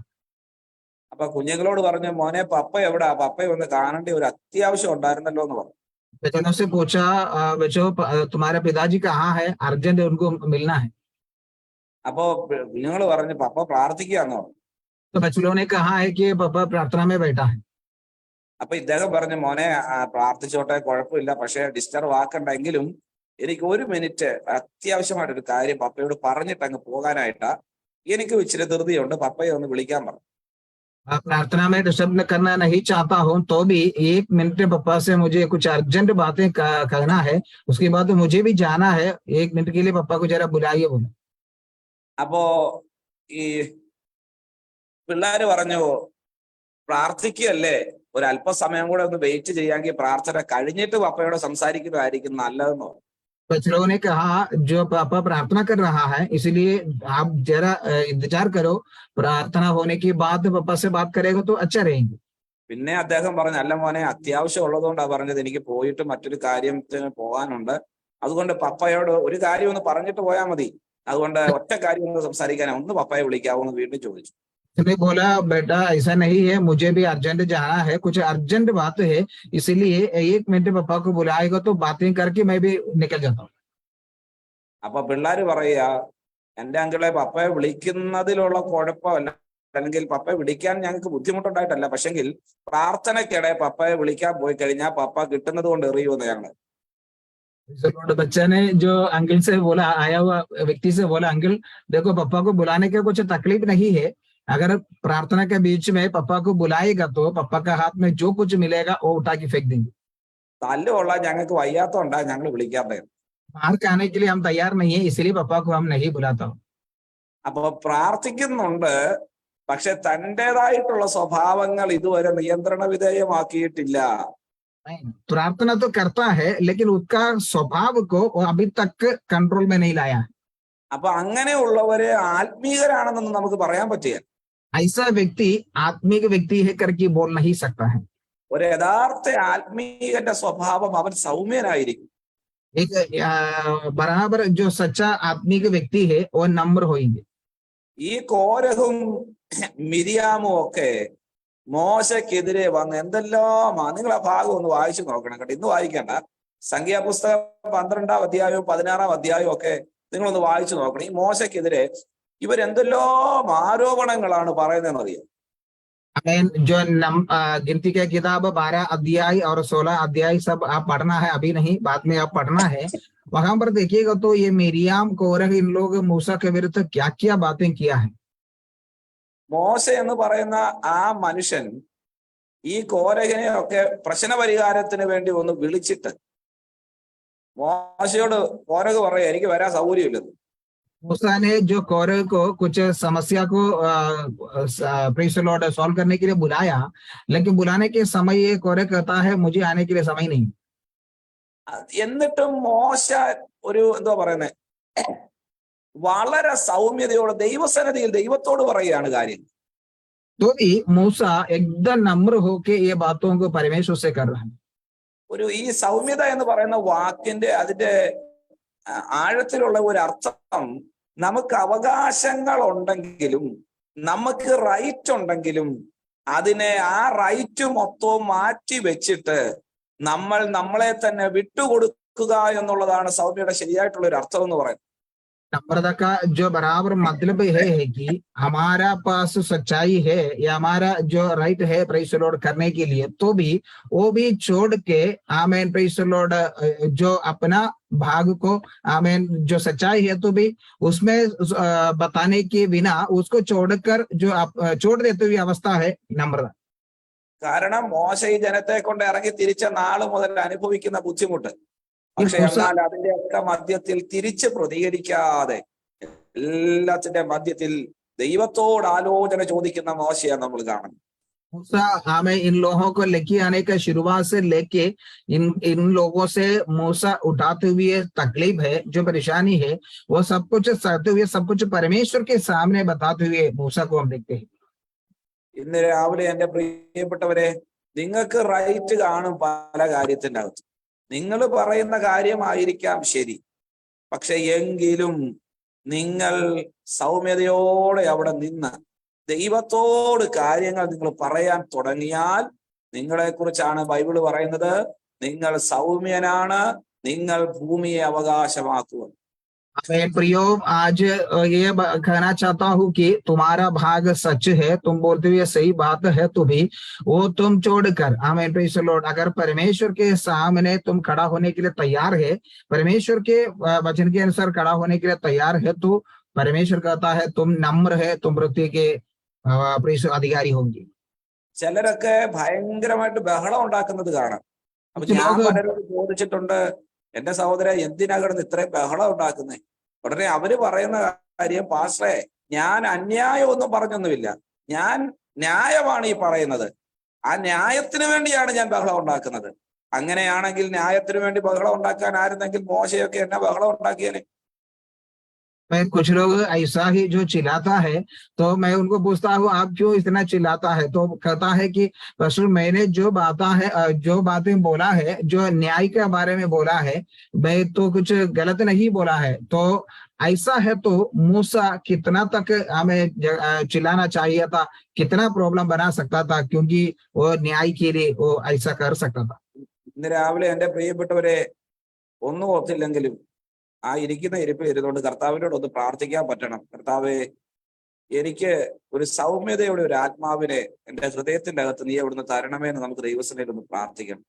അപ്പൊ കുഞ്ഞുങ്ങളോട് പറഞ്ഞു, മോനെ പപ്പ എവിടാ, പപ്പയെ ഒന്ന് കാണേണ്ട ഒരു അത്യാവശ്യം ഉണ്ടായിരുന്നല്ലോ എന്ന് പറഞ്ഞു. बच्चों से पूछा, बच्चों तुम्हारे पिताजी कहाँ है, अर्जेंट उनको मिलना है। അപ്പോ കുഞ്ഞുങ്ങൾ പറഞ്ഞു, പപ്പ പ്രാർത്ഥിക്കുകയാന്ന് പറഞ്ഞു. तो बच्चों ने कहा है कि पापा प्रार्थना में बैठा है। അപ്പൊ ഇദ്ദേഹം പറഞ്ഞു, മോനെ പ്രാർത്ഥിച്ചോട്ടെ, കുഴപ്പമില്ല, പക്ഷെ ഡിസ്റ്റർബ് ആക്കണ്ടെങ്കിലും എനിക്ക് 1 മിനിറ്റ് അത്യാവശ്യമായിട്ടൊരു കാര്യം പപ്പയോട് പറഞ്ഞിട്ട് അങ്ങ് പോകാനായിട്ടാ, എനിക്ക് ഇച്ചിരി ധൃതിയുണ്ട്, പപ്പയെ ഒന്ന് വിളിക്കാൻ പറഞ്ഞു. प्रार्थना में डिस्टर्ब करना नहीं चाहता हूँ, तो भी 1 मिनट पापा से मुझे कुछ अर्जेंट बातें करना है, उसके बाद मुझे भी जाना है, 1 मिनट के लिए पापा को जरा बुलाइए बोले। അപ്പോ ഈ പിള്ളേര് പറഞ്ഞു, പ്രാർത്ഥിക്കുകയല്ലേ, ഒരു അല്പസമയം കൂടെ ഒന്ന് വെയിറ്റ് ചെയ്യാമെങ്കിൽ പ്രാർത്ഥന കഴിഞ്ഞിട്ട് പപ്പയോട് സംസാരിക്കുന്നതായിരിക്കും നല്ലതെന്നോ. बच्चों ने कहा, जो पापा प्रार्थना कर रहा है इसलिए आप जरा इंतजार करो, प्रार्थना होने के बाद पापा से बात करेगा तो अच्छा रहेंगे। പിന്നെ അദ്ദേഹം പറഞ്ഞു, അല്ല മോനെ, അത്യാവശ്യം ഉള്ളതുകൊണ്ടാണ് പറഞ്ഞത്, എനിക്ക് പോയിട്ട് മറ്റൊരു കാര്യത്തിന് പോകാനുണ്ട്, അതുകൊണ്ട് പപ്പയോട് ഒരു കാര്യം ഒന്ന് പറഞ്ഞിട്ട് പോയാൽ മതി, അതുകൊണ്ട് ഒറ്റ കാര്യം ഒന്ന് സംസാരിക്കാനാ, ഒന്ന് പപ്പയെ വിളിക്കാവോ എന്ന് വീണ്ടും ചോദിച്ചു. उसने बोला, बेटा ऐसा नहीं है, मुझे भी अर्जेंट जाना है, कुछ अर्जेंट बात है, इसलिए 1 मिनट पापा को बुलाएगा तो बातें करके मैं भी निकल जाता हूँ। അപ്പൊ പിള്ളേര് പറയുക, എന്റെ അങ്കിളെ, പപ്പയെ വിളിക്കുന്നതിലുള്ള കുഴപ്പമല്ല, അല്ലെങ്കിൽ പപ്പയെ വിളിക്കാൻ ഞങ്ങൾക്ക് ബുദ്ധിമുട്ടുണ്ടായിട്ടല്ല, പക്ഷെങ്കിൽ പ്രാർത്ഥനയ്ക്കിടെ പപ്പയെ വിളിക്കാൻ പോയി കഴിഞ്ഞാൽ പപ്പ കിട്ടുന്നത് കൊണ്ട് എറിയുമെന്ന് ഞങ്ങൾ. बच्चा ने जो अंकल से बोला, आया हुआ व्यक्ति से बोला, अंकल देखो पापा को बुलाने का कुछ तकलीफ नहीं है, अगर प्रार्थना के बीच में पापा को बुलाएगा तो पापा का हाथ में जो कुछ मिलेगा वो उठा के फेंक देंगे। തല്ലുള്ള ഞങ്ങൾക്ക് വയ്യാത്തോണ്ടാ ഞങ്ങൾ വിളിക്കാത്തത്. बाहर के आने के लिए हम तैयार नहीं है, इसलिए पापा को हम नहीं बुलाता हूँ। അപ്പൊ പ്രാർത്ഥിക്കുന്നുണ്ട്, പക്ഷെ തൻ്റെതായിട്ടുള്ള സ്വഭാവങ്ങൾ ഇതുവരെ നിയന്ത്രണ വിധേയമാക്കിയിട്ടില്ല. प्रार्थना तो करता है लेकिन उसका स्वभाव को वो अभी तक कंट्रोल में नहीं लाया। അപ്പൊ അങ്ങനെയുള്ളവരെ ആത്മീകരാണെന്നൊന്നും നമുക്ക് പറയാൻ പറ്റില്ല. ऐसा व्यक्ति आत्मिक व्यक्ति है करके बोल नहीं सकता है। ഒരു യഥാർത്ഥ ആത്മീകന്റെ സ്വഭാവം അവൻ സൗമ്യനായിരിക്കും. एक बराबर जो सच्चा आत्मिक व्यक्ति है वो नम्र होंगे। ഈ കോരഹും മിരിയാമും ഒക്കെ മോശക്കെതിരെ വന്ന് എന്തെല്ലാമാ. നിങ്ങൾ ആ ഭാഗം ഒന്ന് വായിച്ചു നോക്കണം കേട്ടോ. ഇന്ന് വായിക്കണ്ട. സംഖ്യാപുസ്തകം 12-ാം അധ്യായവും 16-ാം അധ്യായവും ഒക്കെ നിങ്ങളൊന്ന് വായിച്ചു നോക്കണം. ഈ മോശക്കെതിരെ ഇവരെന്തെല്ലാം ആരോപണങ്ങളാണ് പറയുന്നതെന്ന് അറിയാം. जो गिनती के किताब 12 अध्याय और 16 अध्याय सब आप पढ़ना है, अभी नहीं बाद में आप पढ़ना है। वहां पर देखिएगा तो ये मिरियाम कोरह इन लोग मूसा के विरुद्ध क्या क्या बातें किया है। മോശ എന്ന് പറയുന്ന ആ മനുഷ്യൻ ഈ കോരഹിനെ ഒക്കെ പ്രശ്നപരിഹാരത്തിന് വേണ്ടി ഒന്ന് വിളിച്ചിട്ട് മോശയോട് കോരഹ് പറയാ, എനിക്ക് വരാൻ സൗകര്യമില്ലെന്ന്. मूसा ने जो कोरह को कुछ समस्या को प्रेज़ द लॉर्ड सॉल्व करने के लिए बुलाया, लेकिन बुलाने के समय ये कोरह कहता है मुझे आने के लिए समय नहीं। എന്നിട്ടും മോശ ഒരു എന്താ പറയുന്നത്, വളരെ സൗമ്യതയോടെ ദൈവസന്നിധിയിൽ ദൈവത്തോട് പറയുകയാണ് കാര്യം. तो भी मूसा एकदम नम्र होके ये बातों को परमेश्वर से कर रहा है। ഒരു ഈ സൗമ്യത എന്ന് പറയുന്ന വാക്കിന്റെ അതിന്റെ ആഴത്തിലുള്ള ഒരു അർത്ഥം, നമുക്ക് അവകാശങ്ങൾ ഉണ്ടെങ്കിലും നമുക്ക് റൈറ്റ് ഉണ്ടെങ്കിലും അതിനെ ആ റൈറ്റ് മൊത്തവും മാറ്റി വെച്ചിട്ട് നമ്മൾ നമ്മളെ തന്നെ വിട്ടുകൊടുക്കുക എന്നുള്ളതാണ് സൗമ്യയുടെ ശരിയായിട്ടുള്ള ഒരു അർത്ഥം എന്ന് പറയുന്നത്. नम्रता का जो बराबर मतलब है कि हमारा पास सच्चाई है या हमारा जो राइट है प्रेज़ द लॉर्ड करने के लिए, तो भी वो भी छोड़ के आमेन प्रेज़ द लॉर्ड जो अपना भाग को आमेन जो सच्चाई है तो भी उसमें बताने के बिना उसको छोड़कर जो छोड़ देते हुए अवस्था है नम्रता। കാരണം മോശ ഈ ജനത്തെ കൊണ്ട് ഇറങ്ങി തിരിച്ച നാള് മുതൽ അനുഭവിക്കുന്ന ബുദ്ധിമുട്ട്, പക്ഷെ എന്നാൽ അതിന്റെയൊക്കെ മധ്യത്തിൽ തിരിച്ച് പ്രതികരിക്കാതെ എല്ലാത്തിന്റെ മധ്യത്തിൽ ദൈവത്തോട് ആലോചന ചോദിക്കുന്ന മോശയാണ് നമ്മൾ കാണുന്നത്. मूसा हमें इन लोगों को लेके आने का शुरुआत से लेके इन लोगों से मूसा उठाते हुए तकलीफ है, जो परेशानी है वो सब कुछ सहते हुए सब कुछ परमेश्वर के सामने बताते हुए मूसा को हम देखते हैं। ഇന്ന് രാവിലെ എന്റെ പ്രിയപ്പെട്ടവരെ, നിങ്ങൾക്ക് റൈറ്റ് കാണും പല കാര്യത്തിന്റെ അകത്ത്. നിങ്ങൾ പറയുന്ന കാര്യമായിരിക്കാം ശരി, പക്ഷെ എങ്കിലും നിങ്ങൾ സൗമ്യതയോടെ അവിടെ നിന്ന് ദൈവത്തോട് കാര്യങ്ങൾ നിങ്ങൾ പറയാൻ തുടങ്ങിയാൽ, നിങ്ങളെ കുറിച്ചാണ് ബൈബിള് പറയുന്നത്, നിങ്ങൾ സൗമ്യനാണ്, നിങ്ങൾ ഭൂമിയെ അവകാശമാക്കുക. मैं प्रियो आज ये कहना चाहता हूँ कि तुम्हारा भाग सच है, तुम बोलते हुए सही बात है, तो भी वो तुम छोड़कर आमीन प्रेज़ द लॉर्ड अगर परमेश्वर के सामने तुम खड़ा होने के लिए तैयार है, परमेश्वर के वचन के अनुसार खड़ा होने के लिए तैयार है, तो परमेश्वर कहता है तुम नम्र है, तुम पृथ्वी के अधिकारी होंगे। ചിലരൊക്കെ ഭയങ്കരമായിട്ട് ബഹളം ഉണ്ടാക്കുന്നത് കാണാം. അപ്പൊ ഞാൻ പലരോട് ചോദിച്ചിട്ടുണ്ട്, എന്റെ സഹോദര എന്തിനാ കിടന്ന് ഇത്രയും ബഹളം ഉണ്ടാക്കുന്നത്? ഉടനെ അവര് പറയുന്ന കാര്യം, പാസ്റ്ററെ ഞാൻ അന്യായം ഒന്നും പറഞ്ഞൊന്നുമില്ല, ഞാൻ ന്യായമാണ് ഈ പറയുന്നത്, ആ ന്യായത്തിന് വേണ്ടിയാണ് ഞാൻ ബഹളം ഉണ്ടാക്കുന്നത്. അങ്ങനെയാണെങ്കിൽ ന്യായത്തിന് വേണ്ടി ബഹളം ഉണ്ടാക്കാൻ ആയിരുന്നെങ്കിൽ മോശയൊക്കെ എന്നെ ബഹളം ഉണ്ടാക്കിയേനെ. कुछ लोग ऐसा ही जो चिल्लाता है, तो मैं उनको पूछता हूँ आप क्यों इतना चिल्लाता है? तो कहता है कि पास्टर मैंने जो बातें बोला है, जो न्याय के बारे में बोला है, मैं तो कुछ गलत नहीं बोला है। तो ऐसा है तो मूसा कितना तक हमें चिल्लाना चाहिए था, कितना प्रॉब्लम बना सकता था, क्योंकि वो न्याय के लिए वो ऐसा कर सकता था। ഇന്ന് രാവിലെ എന്റെ പ്രിയപ്പെട്ടവരെ, ഒന്നും ഓർത്തില്ലെങ്കിലും ആ ഇരിക്കുന്ന ഇരിപ്പിൽ ഇരുന്നുകൊണ്ട് കർത്താവിനോട് ഒന്ന് പ്രാർത്ഥിക്കാൻ പറ്റണം. കർത്താവേ, എനിക്ക് ഒരു സൗമ്യതയുടെ ഒരു ആത്മാവിനെ എന്റെ ഹൃദയത്തിന്റെ അകത്ത് നീ അവിടുന്ന് തരണമേ എന്ന് നമുക്ക് ദൈവസന്നിധിയിൽ ഒന്ന് പ്രാർത്ഥിക്കണം.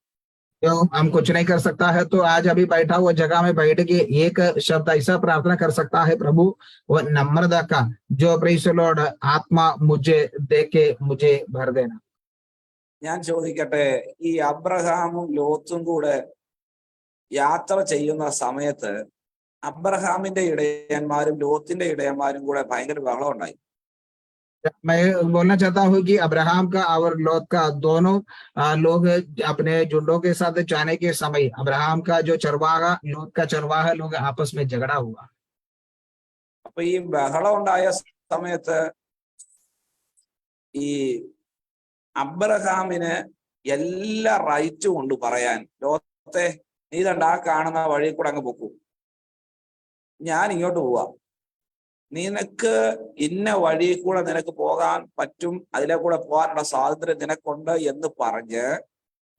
जो हम कुछ नहीं कर सकता है, तो आज अभी बैठा हुआ जगह में बैठ के एक शब्द ऐसा प्रार्थना कर सकता है, प्रभु वो नम्रता का जो प्रेज द लॉर्ड आत्मा मुझे दे के मुझे भर देना। ഞാൻ ചോദിക്കട്ടെ, ഈ അബ്രഹാമും ലോത്തും കൂടെ യാത്ര ചെയ്യുന്ന സമയത്ത് അബ്രഹാമിന്റെ ഇടയന്മാരും ലോത്തിന്റെ ഇടയന്മാരും കൂടെ ഭയങ്കര ബഹളം ഉണ്ടായി. मैं बोलना चाहता हूँ कि अब्राहम का और लोत का दोनों लोग अपने झुंडों के साथ जाने के समय अब्राहम का जो चरवाहा लोत का चरवाहा लोग आपस में झगड़ा हुआ। അപ്പൊ ഈ ബഹളം ഉണ്ടായ സമയത്ത് ഈ അബ്രഹാമിന് എല്ലാ റൈറ്റും ഉണ്ട് പറയാൻ, ലോത്തെ നീ കണ്ട ആ കാണുന്ന വഴി കൂടെ അങ്ങ് പൊക്കൂ, ഞാൻ ഇങ്ങോട്ട് പോവാ, നിനക്ക് ഇന്ന വഴി കൂടെ നിനക്ക് പോകാൻ പറ്റും, അതിലെ കൂടെ പോകാനുള്ള സ്വാതന്ത്ര്യം നിനക്കുണ്ട് എന്ന് പറഞ്ഞ്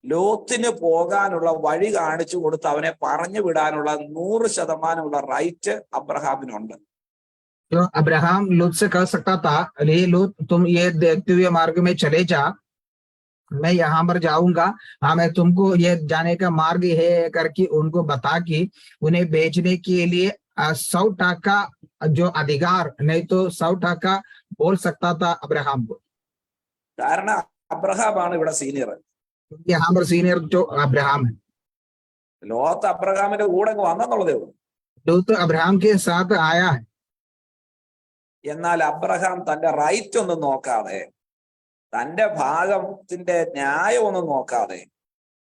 ലോത്തിന് പോകാനുള്ള വഴി കാണിച്ചു കൊടുത്ത് അവനെ പറഞ്ഞു വിടാനുള്ള 100% റൈറ്റ് അബ്രഹാമിനുണ്ട്. जो अब्राहम लूत से कह सकता था, अरे लूत तुम ये देखते हुए मार्ग में चले जा, मैं यहाँ पर जाऊंगा, हाँ मैं तुमको ये जाने का मार्ग है करके उनको बता कि उन्हें बेचने के लिए 100% जो अधिकार, नहीं तो 100% बोल सकता था अब्राहम को, കാരണം അബ്രഹാമാണ് ഇവിടെ സീനിയർ. क्योंकि यहाँ पर सीनियर जो अब्राहम है। ലോത്ത് അബ്രഹാമിന്റെ കൂടെ അങ്ങ് വന്നെന്നുള്ളതേ ഉള്ളൂ. लूत अब्राहम के साथ आया है, എന്നാൽ അബ്രഹാം തന്റെ റൈറ്റ് ഒന്നും നോക്കാതെ, തന്റെ ഭാഗത്തിന്റെ ന്യായം ഒന്നും നോക്കാതെ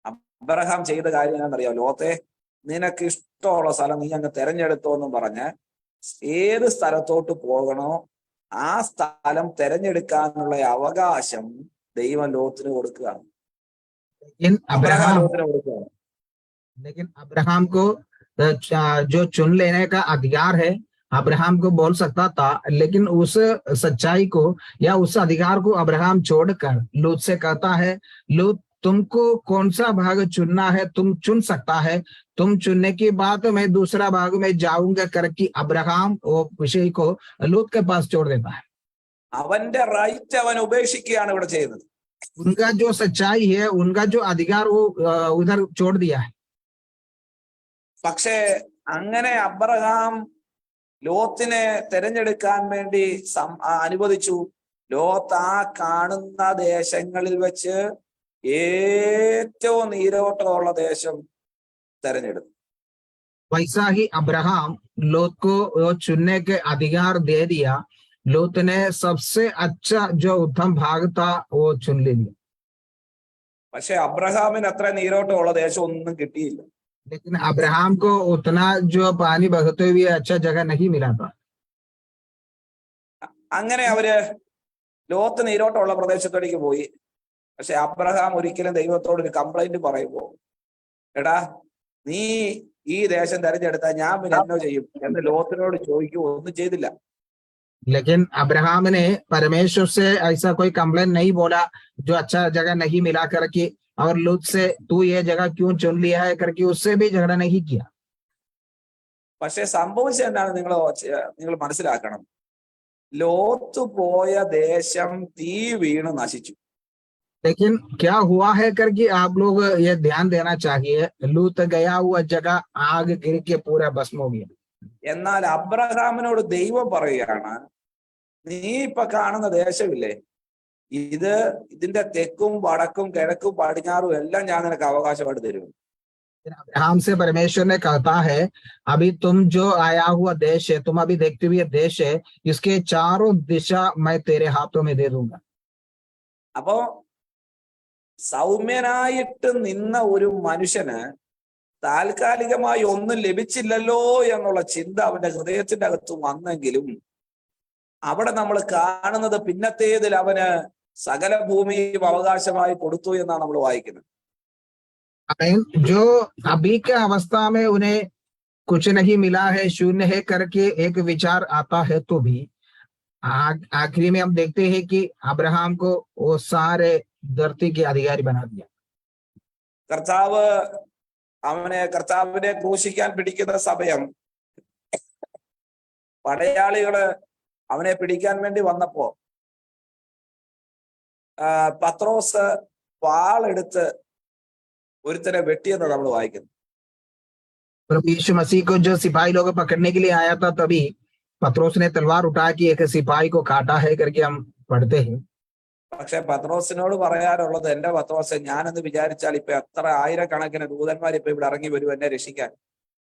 അബ്രഹാം ചെയ്ത കാര്യം എന്താണെന്നറിയാം? ലോത്തെ നിനക്ക് ഇഷ്ടമുള്ള സ്ഥലം നീ അങ്ങ് തെരഞ്ഞെടുത്തോ എന്നും പറഞ്ഞ് ഏത് സ്ഥലത്തോട്ട് പോകണോ ആ സ്ഥലം തെരഞ്ഞെടുക്കാനുള്ള അവകാശം ദൈവം ലോത്തിന് കൊടുക്കുകയാണ്. लेकिन अब्राहम को जो चुन लेने का अधिकार है अब्राहम को बोल सकता था, लेकिन उस सच्चाई को या उस अधिकार को अब्राहम छोड़कर लूत से कहता है, लूत तुमको कौन सा भाग चुनना है तुम चुन सकता है, तुम चुनने के बाद मैं दूसरा भाग में जाऊंगा करके अब्राहम वो विषय को लूत के पास छोड़ देता है। അവന്റെ റൈറ്റ് അവൻ ഉപേക്ഷിക്കുകയാണ് ഇവിടെ ചെയ്യുന്നത്. उनका जो सच्चाई है, उनका जो अधिकार वो उधर छोड़ दिया है। പക്ഷേ അങ്ങനെ അബ്രഹാം ലോത്തിനെ തെരഞ്ഞെടുക്കാൻ വേണ്ടി അനുവദിച്ചു. ലോത്ത് ആ കാണുന്ന ദേശങ്ങളിൽ വെച്ച് ഏറ്റവും നീരോട്ടമുള്ള ദേശം തെരഞ്ഞെടുത്തു. वैसा ही अब्राहम लोत को चुनने के अधिकार दे दिया, लोत ने सबसे अच्छा जो उत्तम भाग था वो चुन लिया। പക്ഷെ അബ്രഹാമിന് അത്ര നീരോട്ടമുള്ള ദേശം ഒന്നും കിട്ടിയില്ല. लेकिन अब्राहम को उतना जो पानी बहते हुए अच्छा जगह नहीं मिला था। അങ്ങനെ അവര് ലോത്ത് നീരോട്ടമുള്ള പ്രദേശത്തേക്ക് പോയി. പക്ഷെ അബ്രഹാം ഒരിക്കലും ദൈവത്തോട് ഒരു കംപ്ലൈന്റ് പറയുമ്പോ, എടാ നീ ഈ ദേശം തെരഞ്ഞെടുത്താൽ ഞാൻ പിന്നെ എന്നോ ചെയ്യും എന്ന് ലോത്തിനോട് ചോദിക്കുക ഒന്നും ചെയ്തില്ല. लेकिन अब्राहम ने परमेश्वर से ऐसा कोई कंप्लेन नहीं बोला जो अच्छा जगह नहीं मिला करके, और लूत से तू ये जगह क्यों चुन लिया है करके उससे भी झगड़ा नहीं किया। പക്ഷെ സംഭവിച്ചത് എന്താണ് നിങ്ങൾ മനസ്സിലാക്കണം. ലോത്ത് പോയ ദേശം തീ വീണ് നശിച്ചു. लेकिन क्या हुआ है करके आप लोग ये ध्यान देना चाहिए, लूत गया हुआ जगह आग गिर के पूरा भस्म हो गया। എന്നാൽ അബ്രഹാമിനോട് ദൈവം പറയുകയാണ്, നീ ഇപ്പൊ കാണുന്ന ദേശമില്ലേ, ഇതിന്റെ തെക്കും വടക്കും കിഴക്കും പടിഞ്ഞാറും എല്ലാം ഞാൻ നിനക്ക് അവകാശമായിട്ട് തരും. अब्राहम से परमेश्वर ने कहता है, अभी तुम जो आया हुआ देश है, तुम अभी देखते हुए देश है, इसके चारों दिशा मैं तेरे हाथों में दे दूंगा। അപ്പോ സൗമ്യനായിട്ട് നിന്ന ഒരു മനുഷ്യന് താൽക്കാലികമായി ഒന്നും ലഭിച്ചില്ലല്ലോ എന്നുള്ള ചിന്ത അവന്റെ ഹൃദയത്തിന്റെ അകത്ത് വന്നെങ്കിലും അവിടെ നമ്മൾ കാണുന്നത് പിന്നത്തേതിൽ അവന് സകല ഭൂമിയും അവകാശമായി കൊടുത്തു എന്നാണ് നമ്മൾ വായിക്കുന്നത്. जो अभी के अवस्था में उन्हें कुछ नहीं मिला है, शून्य है करके एक विचार आता है, तो भी आखिरी में हम देखते हैं कि अब्राहम को वो सारे धरती के अधिकारी बना दिया। കർത്താവിനെ ക്രൂശിക്കാൻ പിടിക്കുന്ന സമയം പടയാളികള് അവനെ പിടിക്കാൻ വേണ്ടി വന്നപ്പോ പത്രോസ് വാളെടുത്ത് ഒരുത്തനെ വെട്ടിയെന്ന് നമ്മൾ വായിക്കുന്നു. प्रभु यीशु मसीह को जो सिपाही लोग पकड़ने के लिए आया था, तभी पतरोस ने तलवार उठा के एक सिपाही को काटा है करके हम पढ़ते हैं। പക്ഷെ പത്രോസിനോട് പറയാനുള്ളത്, എന്റെ പത്രോസെ, ഞാനെന്ന് വിചാരിച്ചാൽ ഇപ്പൊ എത്ര ആയിരക്കണക്കിന് ദൂതന്മാർ ഇപ്പൊ ഇവിടെ ഇറങ്ങി വരും എന്നെ രക്ഷിക്കാൻ.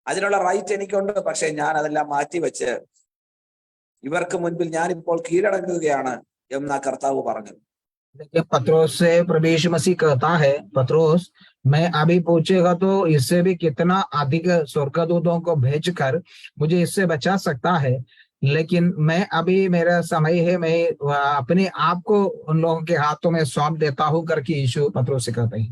അതിനുള്ള റൈറ്റ് എനിക്കുണ്ട്. പക്ഷെ ഞാൻ അതെല്ലാം മാറ്റിവെച്ച് ഇവർക്ക് മുൻപിൽ ഞാനിപ്പോൾ കീഴടങ്ങുകയാണ് എന്നാ കർത്താവ് പറഞ്ഞത്. देखिए पत्रोस से प्रभु यीशु मसीह कहता है, पत्रोस मैं अभी पूछेगा तो इससे भी कितना अधिक स्वर्गदूतों को भेजकर मुझे इससे बचा सकता है, लेकिन मैं अभी मेरा समय है, मैं अपने आप को उन लोगों के हाथों में सौंप देता हूँ करके यीशु पत्रोस से कहता है।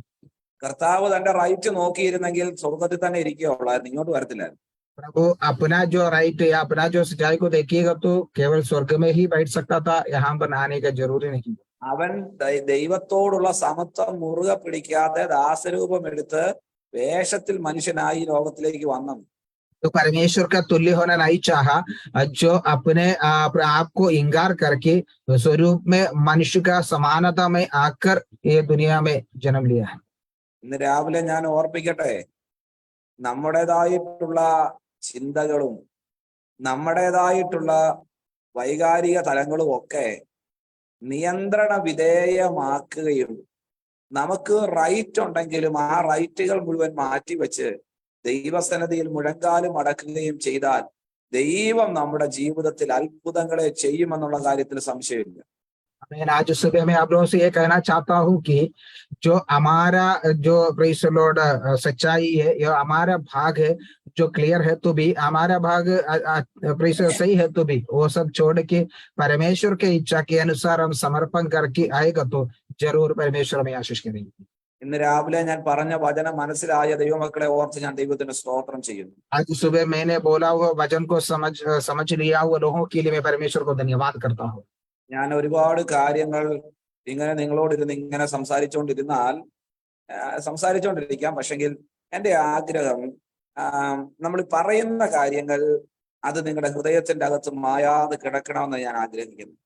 കർത്താവ് തന്റെ റൈറ്റ് നോക്കിയിരുന്നെങ്കിൽ സ്വർഗത്തിൽ തന്നെ ഇരിക്കുകയുള്ളായിരുന്നു, ഇങ്ങോട്ട് വരത്തില്ലായിരുന്നു. प्रभु अपना जो राइट या अपना जो सच्चाई को देखिएगा तो केवल स्वर्ग में ही बैठ सकता था, यहाँ पर आने का जरूरी नहीं। അവൻ ദൈവത്തോടുള്ള സമത്വം മുറുകെ പിടിക്കാതെ ദാസരൂപം എടുത്ത് വേഷത്തിൽ മനുഷ്യനായി ലോകത്തിലേക്ക് വന്നു. तो परमेश्वर का तुल्य होना नहीं चाहा, जो अपने आप को इंकार करके स्वरूप में मनुष्य का समानता में आकर ये दुनिया में जन्म लिया है। ഇന്ന് രാവിലെ ഞാൻ ഓർപ്പിക്കട്ടെ, നമ്മുടേതായിട്ടുള്ള ചിന്തകളും നമ്മുടേതായിട്ടുള്ള വൈകാരിക തലങ്ങളും ഒക്കെ നിയന്ത്രണ വിധേയമാക്കുകയും നമുക്ക് റൈറ്റ് ഉണ്ടെങ്കിലും ആ റൈറ്റുകൾ മുഴുവൻ മാറ്റിവെച്ച് ദൈവസന്നിധിയിൽ മുഴങ്കാലും അടക്കുകയും ചെയ്താൽ ദൈവം നമ്മുടെ ജീവിതത്തിൽ അത്ഭുതങ്ങളെ ചെയ്യുമെന്നുള്ള കാര്യത്തിൽ സംശയമില്ല. मैं आज सुबह में आप लोगों से ये कहना चाहता हूँ कि जो हमारा जो प्रेज़ द लॉर्ड सच्चाई है, यह हमारा भाग है जो क्लियर है, तो भी हमारा भाग प्रेज़ सही है, तो भी वो सब छोड़ के परमेश्वर के इच्छा के अनुसार हम समर्पण करके आएगा तो जरूर परमेश्वर हमें आशीष करेंगे। ഇന്ന് രാവിലെ ഞാൻ പറഞ്ഞ വചനം മനസ്സിലായ ദൈവമക്കളെ ഓർത്ത് ഞാൻ ദൈവത്തിന് സ്തോത്രം ചെയ്യുന്നു. आज सुबह मैंने बोला हुआ वचन को समझ लिया हुआ लोगों के लिए मैं परमेश्वर को धन्यवाद करता हूँ। ഞാൻ ഒരുപാട് കാര്യങ്ങൾ ഇങ്ങനെ നിങ്ങളോടിരുന്ന് ഇങ്ങനെ സംസാരിച്ചുകൊണ്ടിരിക്കാം. പക്ഷെങ്കിൽ എൻ്റെ ആഗ്രഹം, നമ്മൾ പറയുന്ന കാര്യങ്ങൾ അത് നിങ്ങളുടെ ഹൃദയത്തിന്റെ അകത്ത് മായാതെ കിടക്കണമെന്ന് ഞാൻ ആഗ്രഹിക്കുന്നു.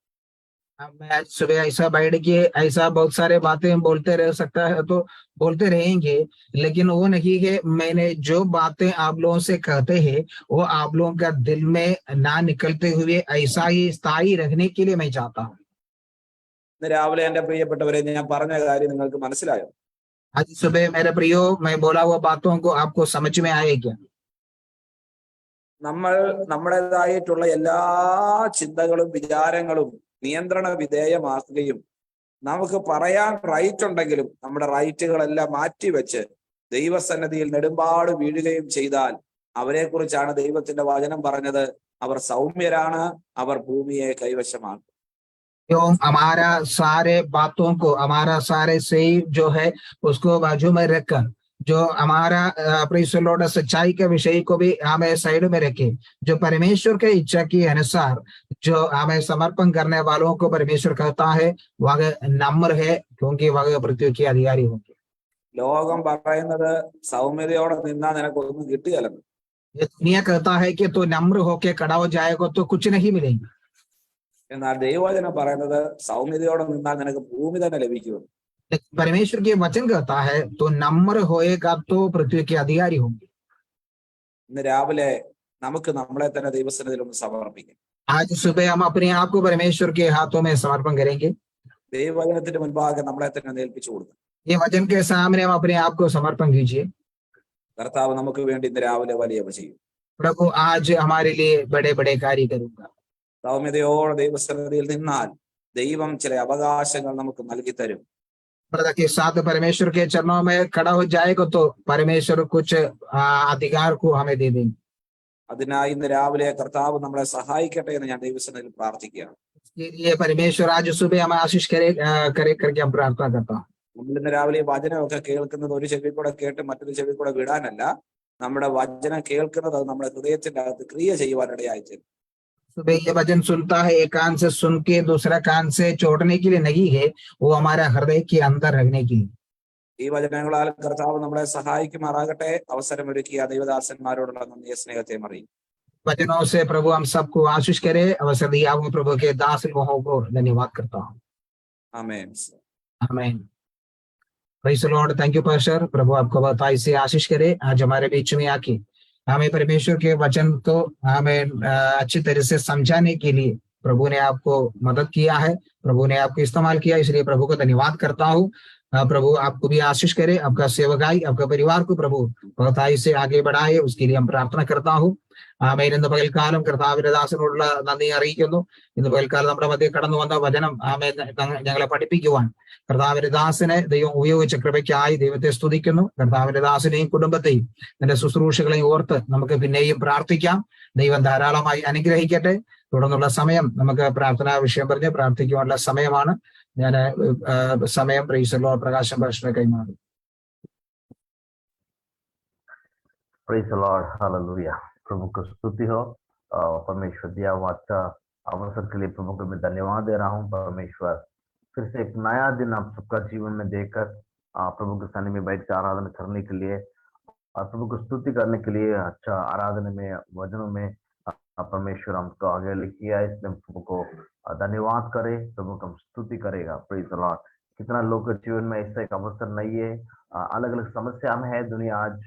मैं सुबह ऐसा बैठ के ऐसा बहुत सारे बातें बोलते रह सकता है तो बोलते रहेंगे, लेकिन वो नहीं है मैंने जो बातें आप लोगों से कहते हैं वो आप लोगों का दिल में ना निकलते हुए ऐसा ही स्थायी रखने के लिए मैं चाहता हूँ। ഇന്ന് രാവിലെ എൻ്റെ പ്രിയപ്പെട്ടവരെ, ഞാൻ പറഞ്ഞ കാര്യം നിങ്ങൾക്ക് മനസ്സിലായോ? आज सुबह मेरे प्रियो, मैं बोला हुआ बातों को आपको समझ में आए क्या? നമ്മൾ നമ്മുടേതായിട്ടുള്ള എല്ലാ ചിന്തകളും വിചാരങ്ങളും നിയന്ത്രണ വിധേയമാക്കുകയും നമുക്ക് പറയാൻ റൈറ്റ് ഉണ്ടെങ്കിലും നമ്മുടെ റൈറ്റുകളെല്ലാം മാറ്റിവെച്ച് ദൈവസന്നിധിയിൽ നെടുമ്പാട് വീഴുകയും ചെയ്താൽ അവരെ കുറിച്ചാണ് ദൈവത്തിന്റെ വചനം പറഞ്ഞത്, അവർ സൗമ്യരാണ്, അവർ ഭൂമിയെ കൈവശമാക്കും. क्यों हमारा सारे बातों को, हमारा सारे सही जो है उसको बाजू में रखकर, जो हमारा प्रेज़ द लॉर्ड सच्चाई के विषय को भी हमें साइड में रखे, जो परमेश्वर के इच्छा के अनुसार जो हमें समर्पण करने वालों को परमेश्वर कहता है वह नम्र है, क्योंकि वह पृथ्वी के अधिकारी होंगे। ലോകം പറയുന്നത് സൗമ്യതയോടെ നിന്നാ നിനക്കൊന്നും കിട്ടുകയല്ലെന്ന്. ये दुनिया कहता है कि तो नम्र होके खड़ा हो जाएगा तो कुछ नहीं मिलेगा, എന്നാൽ ദൈവവചനം പറയുന്നത് സൗമ്യതയോടെ നിന്നാൽ നിനക്ക് ഭൂമി തന്നെ ലഭിക്കുമെന്ന്. लेकिन परमेश्वर के वचन कहता है तो नम्र होएगा तो पृथ्वी के अधिकारी होंगे। ഇന്ന് രാവിലെ നമുക്ക് നമ്മളെ തന്നെ ദൈവസന്നിധിയിൽ ഒന്ന് സമർപ്പിക്കാം. आज सुबह हम अपने आप को परमेश्वर के हाथों में समर्पण करेंगे। ദൈവവചനത്തിന്റെ മുൻപാകെ നമ്മളെ തന്നെ ഏൽപ്പിച്ചു കൊടുക്കും. ये वचन के सामने हम अपने आप को समर्पण कीजिए। കർത്താവ് നമുക്ക് വേണ്ടി ഇന്ന് രാവിലെ വലിയവ ചെയ്യും. प्रभु आज हमारे लिए बड़े बड़े कार्य करूंगा। സൗമ്യതയോടെ ദൈവസന്നിധിയിൽ നിന്നാൽ ദൈവം ചില അവകാശങ്ങൾ നമുക്ക് നൽകി തരും. के साथ परमेश्वर के चरणों में खड़ा हो जाएगा तो परमेश्वर कुछ अधिकार को हमें दे देंगे। അതിനായി ഇന്ന് രാവിലെ കർത്താവ് നമ്മളെ സഹായിക്കട്ടെ എന്ന് ഞാൻ ദൈവസന്നിധിയിൽ പ്രാർത്ഥിക്കുകയാണ്. इसके लिए परमेश्वर आज सुबह हमें आशीष करे करके हम प्रार्थना करता हूँ। നമ്മൾ इന്ന് രാവിലെ ഈ വചനമൊക്കെ കേൾക്കുന്നത് ഒരു ചെവി കൂടെ കേട്ട് മറ്റൊരു ചെവി കൂടെ വിടാനല്ല, നമ്മുടെ വചനം കേൾക്കുന്നത് അത് നമ്മുടെ ഹൃദയത്തിന്റെ അകത്ത് ക്രിയ ചെയ്യുവാനിടയായി തീരും. सुबह ये वचन सुनता है, एक कान से सुन के दूसरा कान से छोड़ने के लिए नहीं है, वो हमारा हृदय के अंदर रखने के लिए। ഈ വചനങ്ങളാൽ കർത്താവ് നമ്മളെ സഹായിക്കുമാറാകട്ടെ. അവസരമൊരുക്കിയ ദൈവദാസന്മാരോടുള്ള നന്ദിയെ സ്നേഹത്തെ അറിയും. वचनों से प्रभु हम सबको आशीष करे। अवसर दिया हुआ प्रभु के दास लोगों को धन्यवाद करता हूँ। ആമേൻ. आमीन। Praise the lord. Thank you pastor. प्रभु आपको बहुतायत से आशीष करे। आज हमारे बीच में आके हमें परमेश्वर के वचन को हमें अच्छी तरह से समझाने के लिए प्रभु ने आपको मदद किया है, प्रभु ने आपको इस्तेमाल किया, इसलिए प्रभु को धन्यवाद करता हूँ। प्रभु आपको भी आशीष करे, आपका सेवकाई, आपका परिवार को प्रभु बहुतायत से आगे बढ़ाए, उसके लिए हम प्रार्थना करता हूँ। ആമേൻ. ഇന്ന് പകൽക്കാലം കർത്താവിന്റെ ദാസനോടുള്ള നന്ദി അറിയിക്കുന്നു. ഇന്ന് പകൽക്കാലം നമ്മുടെ മധ്യ കടന്നു വന്ന വചനം ആമേൻ ഞങ്ങളെ പഠിപ്പിക്കുവാൻ കർത്താവിന്റെ ദാസനെ ദൈവം ഉപയോഗിച്ച കൃപയ്ക്കായി ദൈവത്തെ സ്തുതിക്കുന്നു. കർത്താവിന്റെ ദാസനെയും കുടുംബത്തെയും എന്റെ ശുശ്രൂഷകളെയും ഓർത്ത് നമുക്ക് പിന്നെയും പ്രാർത്ഥിക്കാം. ദൈവം ധാരാളമായി അനുഗ്രഹിക്കട്ടെ. തുടർന്നുള്ള സമയം നമുക്ക് പ്രാർത്ഥനാ വിഷയം പറഞ്ഞ് പ്രാർത്ഥിക്കുവാനുള്ള സമയമാണ്. ഞാൻ സമയം പ്രൈസ് ദി ലോർഡ് പ്രകാശം ഭാഷനെ കൈമാറും. Praise the Lord, hallelujah. प्रभु को स्तुति हो। परमेश्वर दिया हुआ अच्छा अवसर के लिए प्रभु को मैं धन्यवाद दे रहा हूँ। परमेश्वर फिर से एक नया दिन आप सबका जीवन में देकर प्रभु के सामने में बैठ कर आराधना करने के लिए और प्रभु को स्तुति करने के लिए अच्छा आराधना में वचनों में परमेश्वर हमको आगे लिखी है, इसलिए प्रभु को धन्यवाद करे, प्रभु को हम स्तुति करेगा। Praise the Lord. कितना लोग के जीवन में ऐसा एक अवसर नहीं है, अलग अलग समस्या में है दुनिया आज।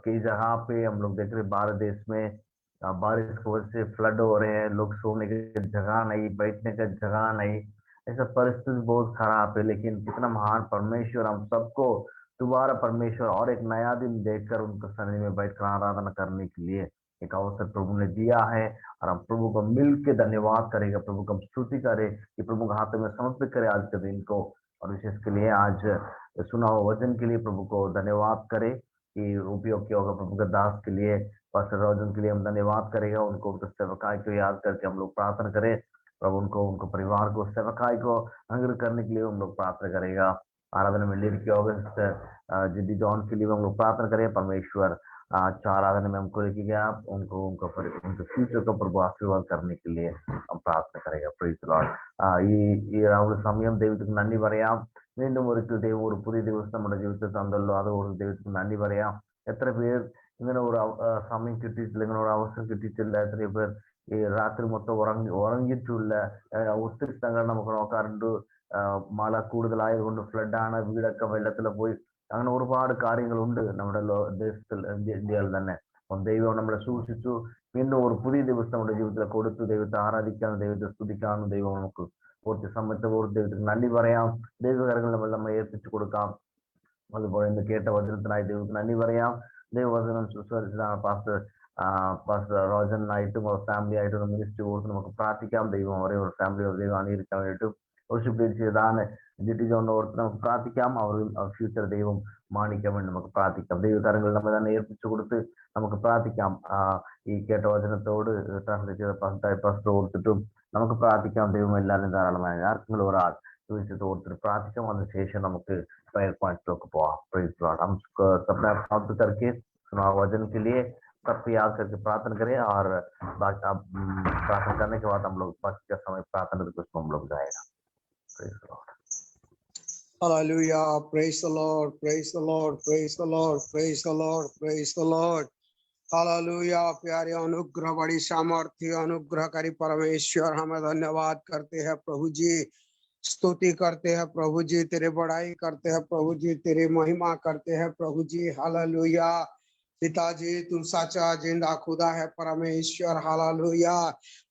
कई जगह पे हम लोग देख रहे भारत देश में बारिश की वजह से फ्लड हो रहे हैं, लोग सोने की जगह नहीं, बैठने का जगह नहीं, ऐसा परिस्थिति बहुत खराब है। लेकिन कितना महान परमेश्वर हम सबको दोबारा परमेश्वर और एक नया दिन देखकर उनके सन्निधि में बैठकर आराधना करने के लिए एक अवसर प्रभु ने दिया है और हम प्रभु को मिल के धन्यवाद करेगा, प्रभु को हम स्तुति करें कि प्रभु के हाथ में समर्पित करें आज के दिन को। और विशेष के लिए आज सुना हुआ वचन के लिए प्रभु को धन्यवाद करें कि उपयोग किया होगा प्रभु के दास के लिए, पास्टर रोजन के लिए हम धन्यवाद करेगा। उनको उनके सेवकाई को याद करके हम लोग प्रार्थना करें, प्रभु उनको उनको परिवार को सेवकाई को अंग्र करने के लिए हम लोग प्रार्थना करेगा। आराधना में लीड किया होगा जिद्दी जॉन के लिए हम लोग प्रार्थना करें। परमेश्वर अच्छा आराधना में हमको लेके गया, उनको उनके फ्यूचर को प्रभु आशीर्वाद करने के लिए हम प्रार्थना करेगा। Praise the Lord. ഈ രാവിലെ സമയം ദൈവത്തിന് നന്ദി പറയാം. വീണ്ടും ഒരിക്കൽ ദൈവം ഒരു പുതിയ ദിവസം നമ്മുടെ ജീവിതത്തിൽ തന്നല്ലോ, അതുകൊണ്ട് ദൈവത്തിന് നന്ദി പറയാം. എത്ര പേർ ഇങ്ങനെ ഒരു സമയം കിട്ടിയിട്ടില്ല, ഇങ്ങനെ ഒരു അവസരം കിട്ടിയിട്ടില്ല. എത്രയോ പേർ ഈ രാത്രി മൊത്തം ഉറങ്ങിയിട്ടില്ല. ഒത്തിരി സ്ഥലങ്ങൾ നമുക്ക് നോക്കാറുണ്ട്, മഴ കൂടുതലായതുകൊണ്ട് ഫ്ലഡാണ്, വീടൊക്കെ വെള്ളത്തിൽ പോയി, അങ്ങനെ ഒരുപാട് കാര്യങ്ങളുണ്ട് നമ്മുടെ ദേശത്തിൽ, ഇന്ത്യയിൽ തന്നെ. അപ്പം ദൈവം നമ്മളെ സൂക്ഷിച്ചു. വീണ്ടും ഒരു പുതിയ ദിവസം നമ്മുടെ ജീവിതത്തിൽ കൊടുത്തു. ദൈവത്തെ ആരാധിക്കാനും ദൈവത്തെ സ്തുതിക്കാനും ദൈവം നമുക്ക് പൂർത്തി സമയത്ത് പൂർത്തി ദൈവത്തിന് നന്ദി പറയാം. ദൈവകരങ്ങൾ നമ്മൾ ഏൽപ്പിച്ചു കൊടുക്കാം. അതുപോലെ ഇന്ന് കേട്ട വചനത്തിനായി ദൈവത്തിന് നന്ദി പറയാം. ദൈവവചനം പാസ്റ്റർ റോജനായിട്ടും ഫാമിലി ആയിട്ടും മിനിസ്റ്ററി കൊടുത്ത് നമുക്ക് പ്രാർത്ഥിക്കാം. ദൈവം ഒരേ ഒരു ഫാമിലി ദൈവം അണിയിരിക്കാൻ വേണ്ടിയിട്ടും ചെയ്താണ് ജിറ്റി ജോണിനെ ഓർത്ത് നമുക്ക് പ്രാർത്ഥിക്കാം. അവരും ഫ്യൂച്ചർ ദൈവം മാനിക്കാൻ വേണ്ടി നമുക്ക് പ്രാർത്ഥിക്കാം. ദൈവകാര്യങ്ങൾ നമ്മൾ തന്നെ ഏൽപ്പിച്ചു കൊടുത്ത് നമുക്ക് പ്രാർത്ഥിക്കാം. ഈ കേട്ട വചനത്തോട് പാസ്റ്റർ ഓർത്തിട്ടും നമുക്ക് പ്രാർത്ഥിക്കാം. ദൈവം എല്ലാവരും ധാരാളമായി ആർക്കെങ്കിലും ഒരാൾ ചോദിച്ചിട്ട് ഓർത്തിട്ട് പ്രാർത്ഥിക്കാം. അതിനുശേഷം നമുക്ക് prayer points लोग പോവാം. Praise God. हम सबने प्राप्त करके सुना वचन के लिए सबको याद करके प्रार्थना करें और प्रार्थना करने के बाद हम लोग बाकी का समय प्रार्थना के उसमें हम लोग जाएगा. Praise the Lord. Hallelujah. Praise the Lord. Praise the Lord. Praise the Lord. Praise the Lord. Praise the Lord. Hallelujah. प्यारे अनुग्रह बड़ी सामर्थ्य अनुग्रहकारी परमेश्वर, हमें धन्यवाद करते हैं प्रभु जी, स्तुति करते हैं प्रभु जी, तेरे बड़ाई करते हैं प्रभु जी, तेरी महिमा करते हैं प्रभु जी। हालेलुया। पिताजी तू सच्चा जिंदा खुदा है परमेश्वर। हालेलुया।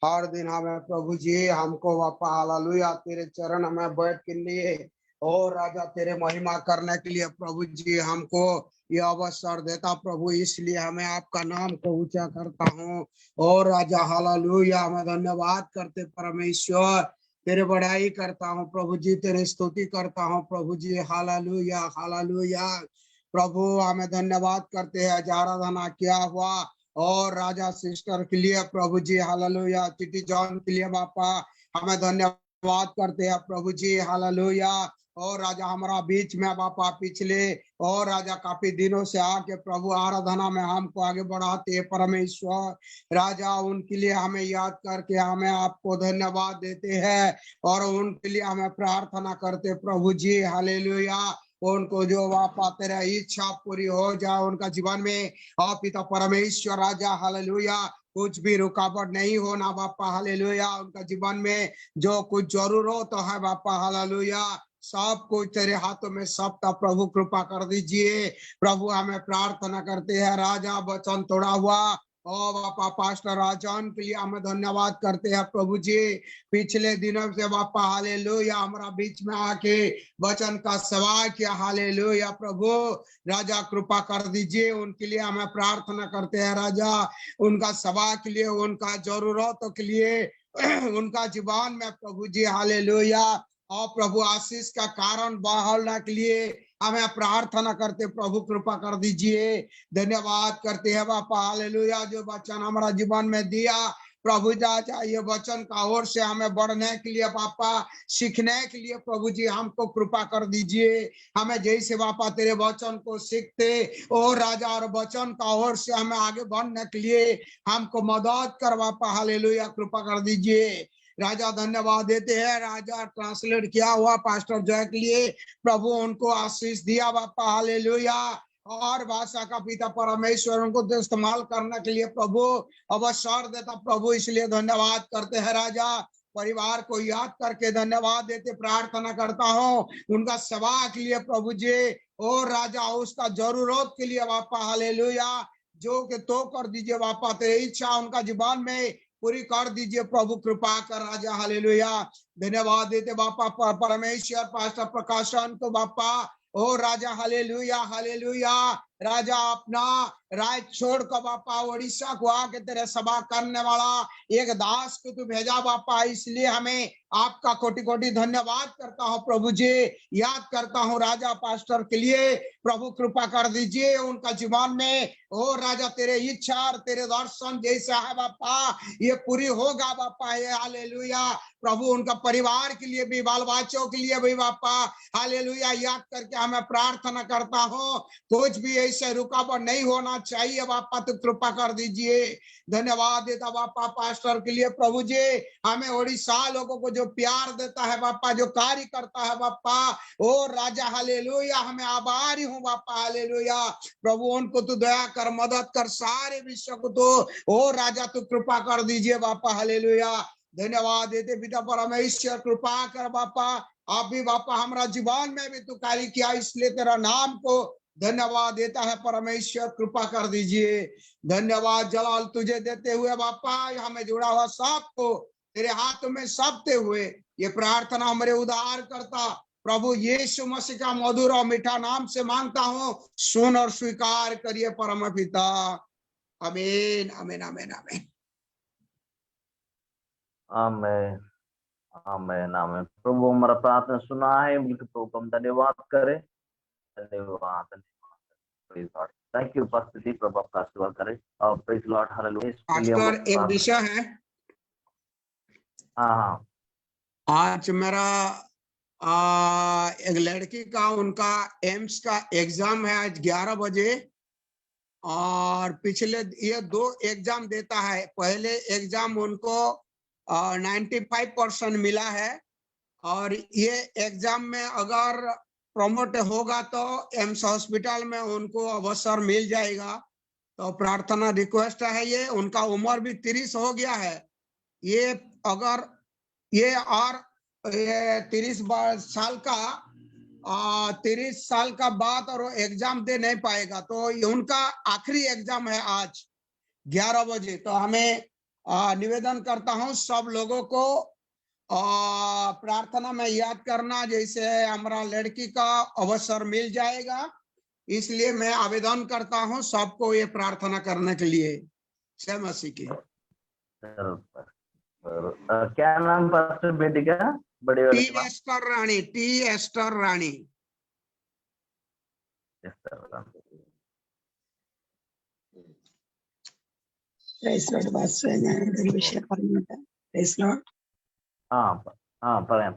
हर दिन हमें प्रभु जी हमको वापा हालेलुया तेरे चरण में बैठ के लिए और राजा तेरे महिमा करने के लिए प्रभु जी हमको ये अवसर देता प्रभु, इसलिए हमें आपका नाम को ऊंचा करता हूँ और राजा हालेलुया मैं धन्यवाद करते परमेश्वर, तेरे बड़ाई करता हूँ प्रभु जी, तेरे स्तुति करता हूँ प्रभु जी। Hallelujah hallelujah. प्रभु हमें धन्यवाद करते हैं, आराधना किया हुआ और राजा सिस्टर के लिए प्रभु जी हालेलुया, चिट्टी जॉन के लिए बापा हमें धन्यवाद करते हैं प्रभु जी। हालेलुया। और राजा हमारा बीच में बापा पिछले और राजा काफी दिनों से आके प्रभु आराधना में हमको आगे बढ़ाते हैं परमेश्वर। राजा उनके लिए हमें याद करके हमें आपको धन्यवाद देते हैं और उनके लिए हमें प्रार्थना करते प्रभु जी। हालेलुया। उनको जो वापा तेरा इच्छा पूरी हो जाए उनका जीवन में और पिता परमेश्वर राजा हालेलुया, कुछ भी रुकावट नहीं होना बापा। हालेलुया। उनका जीवन में जो कुछ जरूरत है बापा हालेलुया सब कुछ तेरे हाथों में सौंपता प्रभु, कृपा कर दीजिए प्रभु। हमें प्रार्थना करते हैं राजा, वचन तोड़ा हुआ ओ बापा पास्टर राजन के लिए हमें धन्यवाद करते हैं प्रभु जी। पिछले दिनों से बापा हालेलुया हमारा बीच में आके वचन का सेवा किया, हालेलुया प्रभु। राजा कृपा कर दीजिए, उनके लिए हमें प्रार्थना करते हैं राजा, उनका सेवा के लिए, उनका जरूरतों के लिए, उनका जीवन में प्रभु जी हालेलुया। और प्रभु आशीष का कारण बढ़ाने के लिए हमें प्रार्थना करते प्रभु, कृपा कर दीजिए। धन्यवाद करते हैं बापा हालेलुया, जो वचन हमारा जीवन में दिया प्रभु जा ये वचन का ओर से हमें बढ़ने के लिए बापा, सीखने के लिए प्रभु जी हमको कृपा कर दीजिए। हमें जैसे बापा तेरे वचन को सीखते और राजा और वचन का ओर से हमें आगे बढ़ने के लिए हमको मदद कर बापा हालेलुया, कृपा कर दीजिए राजा। धन्यवाद देते हैं राजा, ट्रांसलेट किया हुआ पास्टर जय के लिए प्रभु, उनको आशीष दिया बापा हालेलुया। और भाषा का पिता परमेश्वर उनको तो इस्तेमाल करने के लिए प्रभु अवसर देता प्रभु, इसलिए धन्यवाद करते हैं राजा। परिवार को याद करके धन्यवाद देते, प्रार्थना करता हूँ उनका सेवा के लिए प्रभु जी, और राजा उसका जरूरत के लिए बापा हालेलुया, जो कि तो कर दीजिए बापा, तेरी इच्छा उनका जीवन में पूरी कर दीजिए प्रभु, कृपा कर राजा हालेलुया। धन्यवाद देते बापा परमेश्वर पास्टर प्रकाशन को बापा, ओ राजा हालेलुया हालेलुया। राजा अपना राय छोड़ कर बापा उड़ीसा को आके तेरे सभा करने वाला एक दास को तू भेजा बापा, इसलिए हमें आपका कोटि कोटि धन्यवाद करता हूँ प्रभु जी। याद करता हूँ राजा पास्टर के लिए प्रभु, कृपा कर दीजिए उनका जीवन में, ओ राजा तेरे इच्छा और तेरे दर्शन जैसा है बापा ये पूरी होगा बापा, ये हालेलुया प्रभु। उनका परिवार के लिए भी, बाल बच्चों के लिए भी बापा हालेलुया, याद करके हमें प्रार्थना करता हूँ कुछ भी ऐसे रुकावट नहीं होना चाहिए बापा, तो कृपा कर दीजिए। धन्यवाद देता बापा पास्टर के लिए प्रभु जी, हमें उड़ीसा लोगों को जो प्यार देता है बापा, जो कार्य करता है बापा, ओ राजा हालेलुया, हमें आभारी हूँ बापा हालेलुया प्रभु। उनको तू दया कर, मदद कर, सारे विश्व को तो ओ राजा तू कृपा कर दीजिए बापा हालेलुया। धन्यवाद देते पिता परमेश्वर, कृपा कर बापा, आप भी बापा हमारा जीवन में भी तू कार्य किया, इसलिए तेरा नाम को धन्यवाद देता है परमेश्वर, कृपा कर दीजिए। धन्यवाद जलाल तुझे देते हुए बापा, हमें जुड़ा हुआ सबको तेरे हाथ में सौंपते हुए ये प्रार्थना हमारे उद्धार करता प्रभु यीशु मसीह का मधुर और मीठा नाम से मांगता हूँ, सुन और स्वीकार करिए परम पिता, आमीन आमीन आमीन आमीन आमेन आमेन आमेन। प्रभु हमारा प्रार्थना सुना है, बिल्कुल प्रभु को हम धन्यवाद करें, धन्यवाद धन्यवाद। थैंक यू पास्टर, प्रभु आपका आशीर्वाद करें और प्रेज लॉर्ड हालेलुया। पास्टर एक विषय है, हाँ आज मेरा एक लड़की का उनका एम्स का एग्जाम है आज 11 बजे, और पिछले ये 2 एग्जाम देता है। पहले एग्जाम उनको 95% मिला है, और ये एग्जाम में अगर प्रमोट होगा तो एम्स हॉस्पिटल में उनको अवसर मिल जाएगा। तो प्रार्थना रिक्वेस्ट है, ये उनका उम्र भी 30 हो गया है, ये अगर ये और 30 साल का 30 साल का बाद और एग्जाम दे नहीं पाएगा, तो उनका आखिरी एग्जाम है आज 11 बजे। तो हमें निवेदन करता हूं सब लोगों को प्रार्थना में याद करना, जैसे हमारा लड़की का अवसर मिल जाएगा, इसलिए मैं आवेदन करता हूं सबको ये प्रार्थना करने के लिए। जय मसीह की। क्या नाम पास्टर बेटी का? बड़े वाले टी एस्टर रानी, टी एस्टर रानी।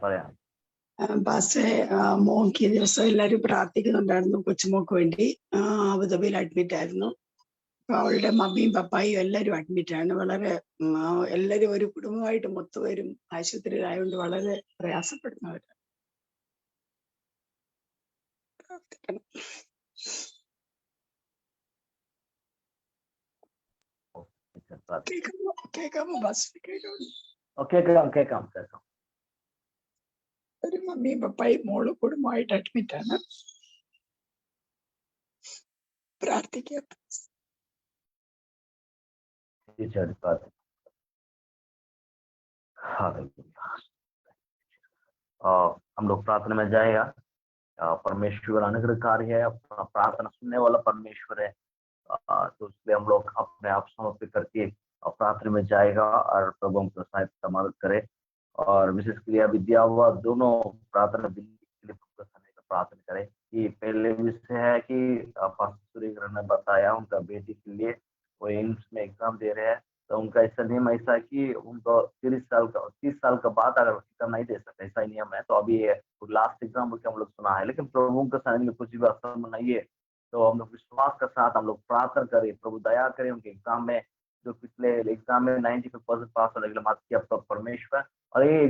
പറയാം. മോക്ക് ദിവസം എല്ലാവരും പ്രാർത്ഥിക്കുന്നുണ്ടായിരുന്നു, കൊച്ചുമോക്ക് വേണ്ടി. അബുദാബിയിൽ അഡ്മിറ്റ് ആയിരുന്നു. അവളുടെ മമ്മിയും പപ്പായും എല്ലാവരും അഡ്മിറ്റാണ്. വളരെ എല്ലാവരും ഒരു കുടുംബമായിട്ട് മൊത്തവരും ആശുപത്രിയിലായതുകൊണ്ട് വളരെ പ്രയാസപ്പെടുന്നവരാണ്. പ്രാർത്ഥിക്കണം. കേൾക്കാമോ ബസ്? കേൾക്കാം. ഒരു മമ്മിയും പപ്പായും മോള് കുടുംബമായിട്ട് അഡ്മിറ്റ് ആണ്. പ്രാർത്ഥിക്കാം. हम लोग प्रार्थना में जाएगा। परमेश्वर अनुग्रहकारी है, प्रार्थना सुनने वाला परमेश्वर है, तो इसलिए हम लोग अपने आप समर्पित करके प्रार्थना में जाएगा और प्रभु हमको सहायता मदद करे। और विशेष क्रिया विद्या हुआ दोनों प्रार्थना के लिए प्रार्थना करें। कि पहले विषय है कि पास्टर ने बताया उनका बेटी के लिए वो एम्स में एग्जाम दे रहे हैं, तो उनका ऐसा नियम ऐसा है कि उनको 30 साल का बाद अगर एग्जाम नहीं दे सकते, ऐसा ही नियम है। तो अभी लास्ट एग्जाम को हम लोग सुना है, लेकिन प्रभु के सामने कुछ भी असंभव नहीं है। तो हम लोग विश्वास के साथ हम लोग प्रार्थना करें, प्रभु दया करें उनके एग्जाम में, जो पिछले एग्जाम में 95% पास होने के लिए माफ किया परमेश्वर, और ये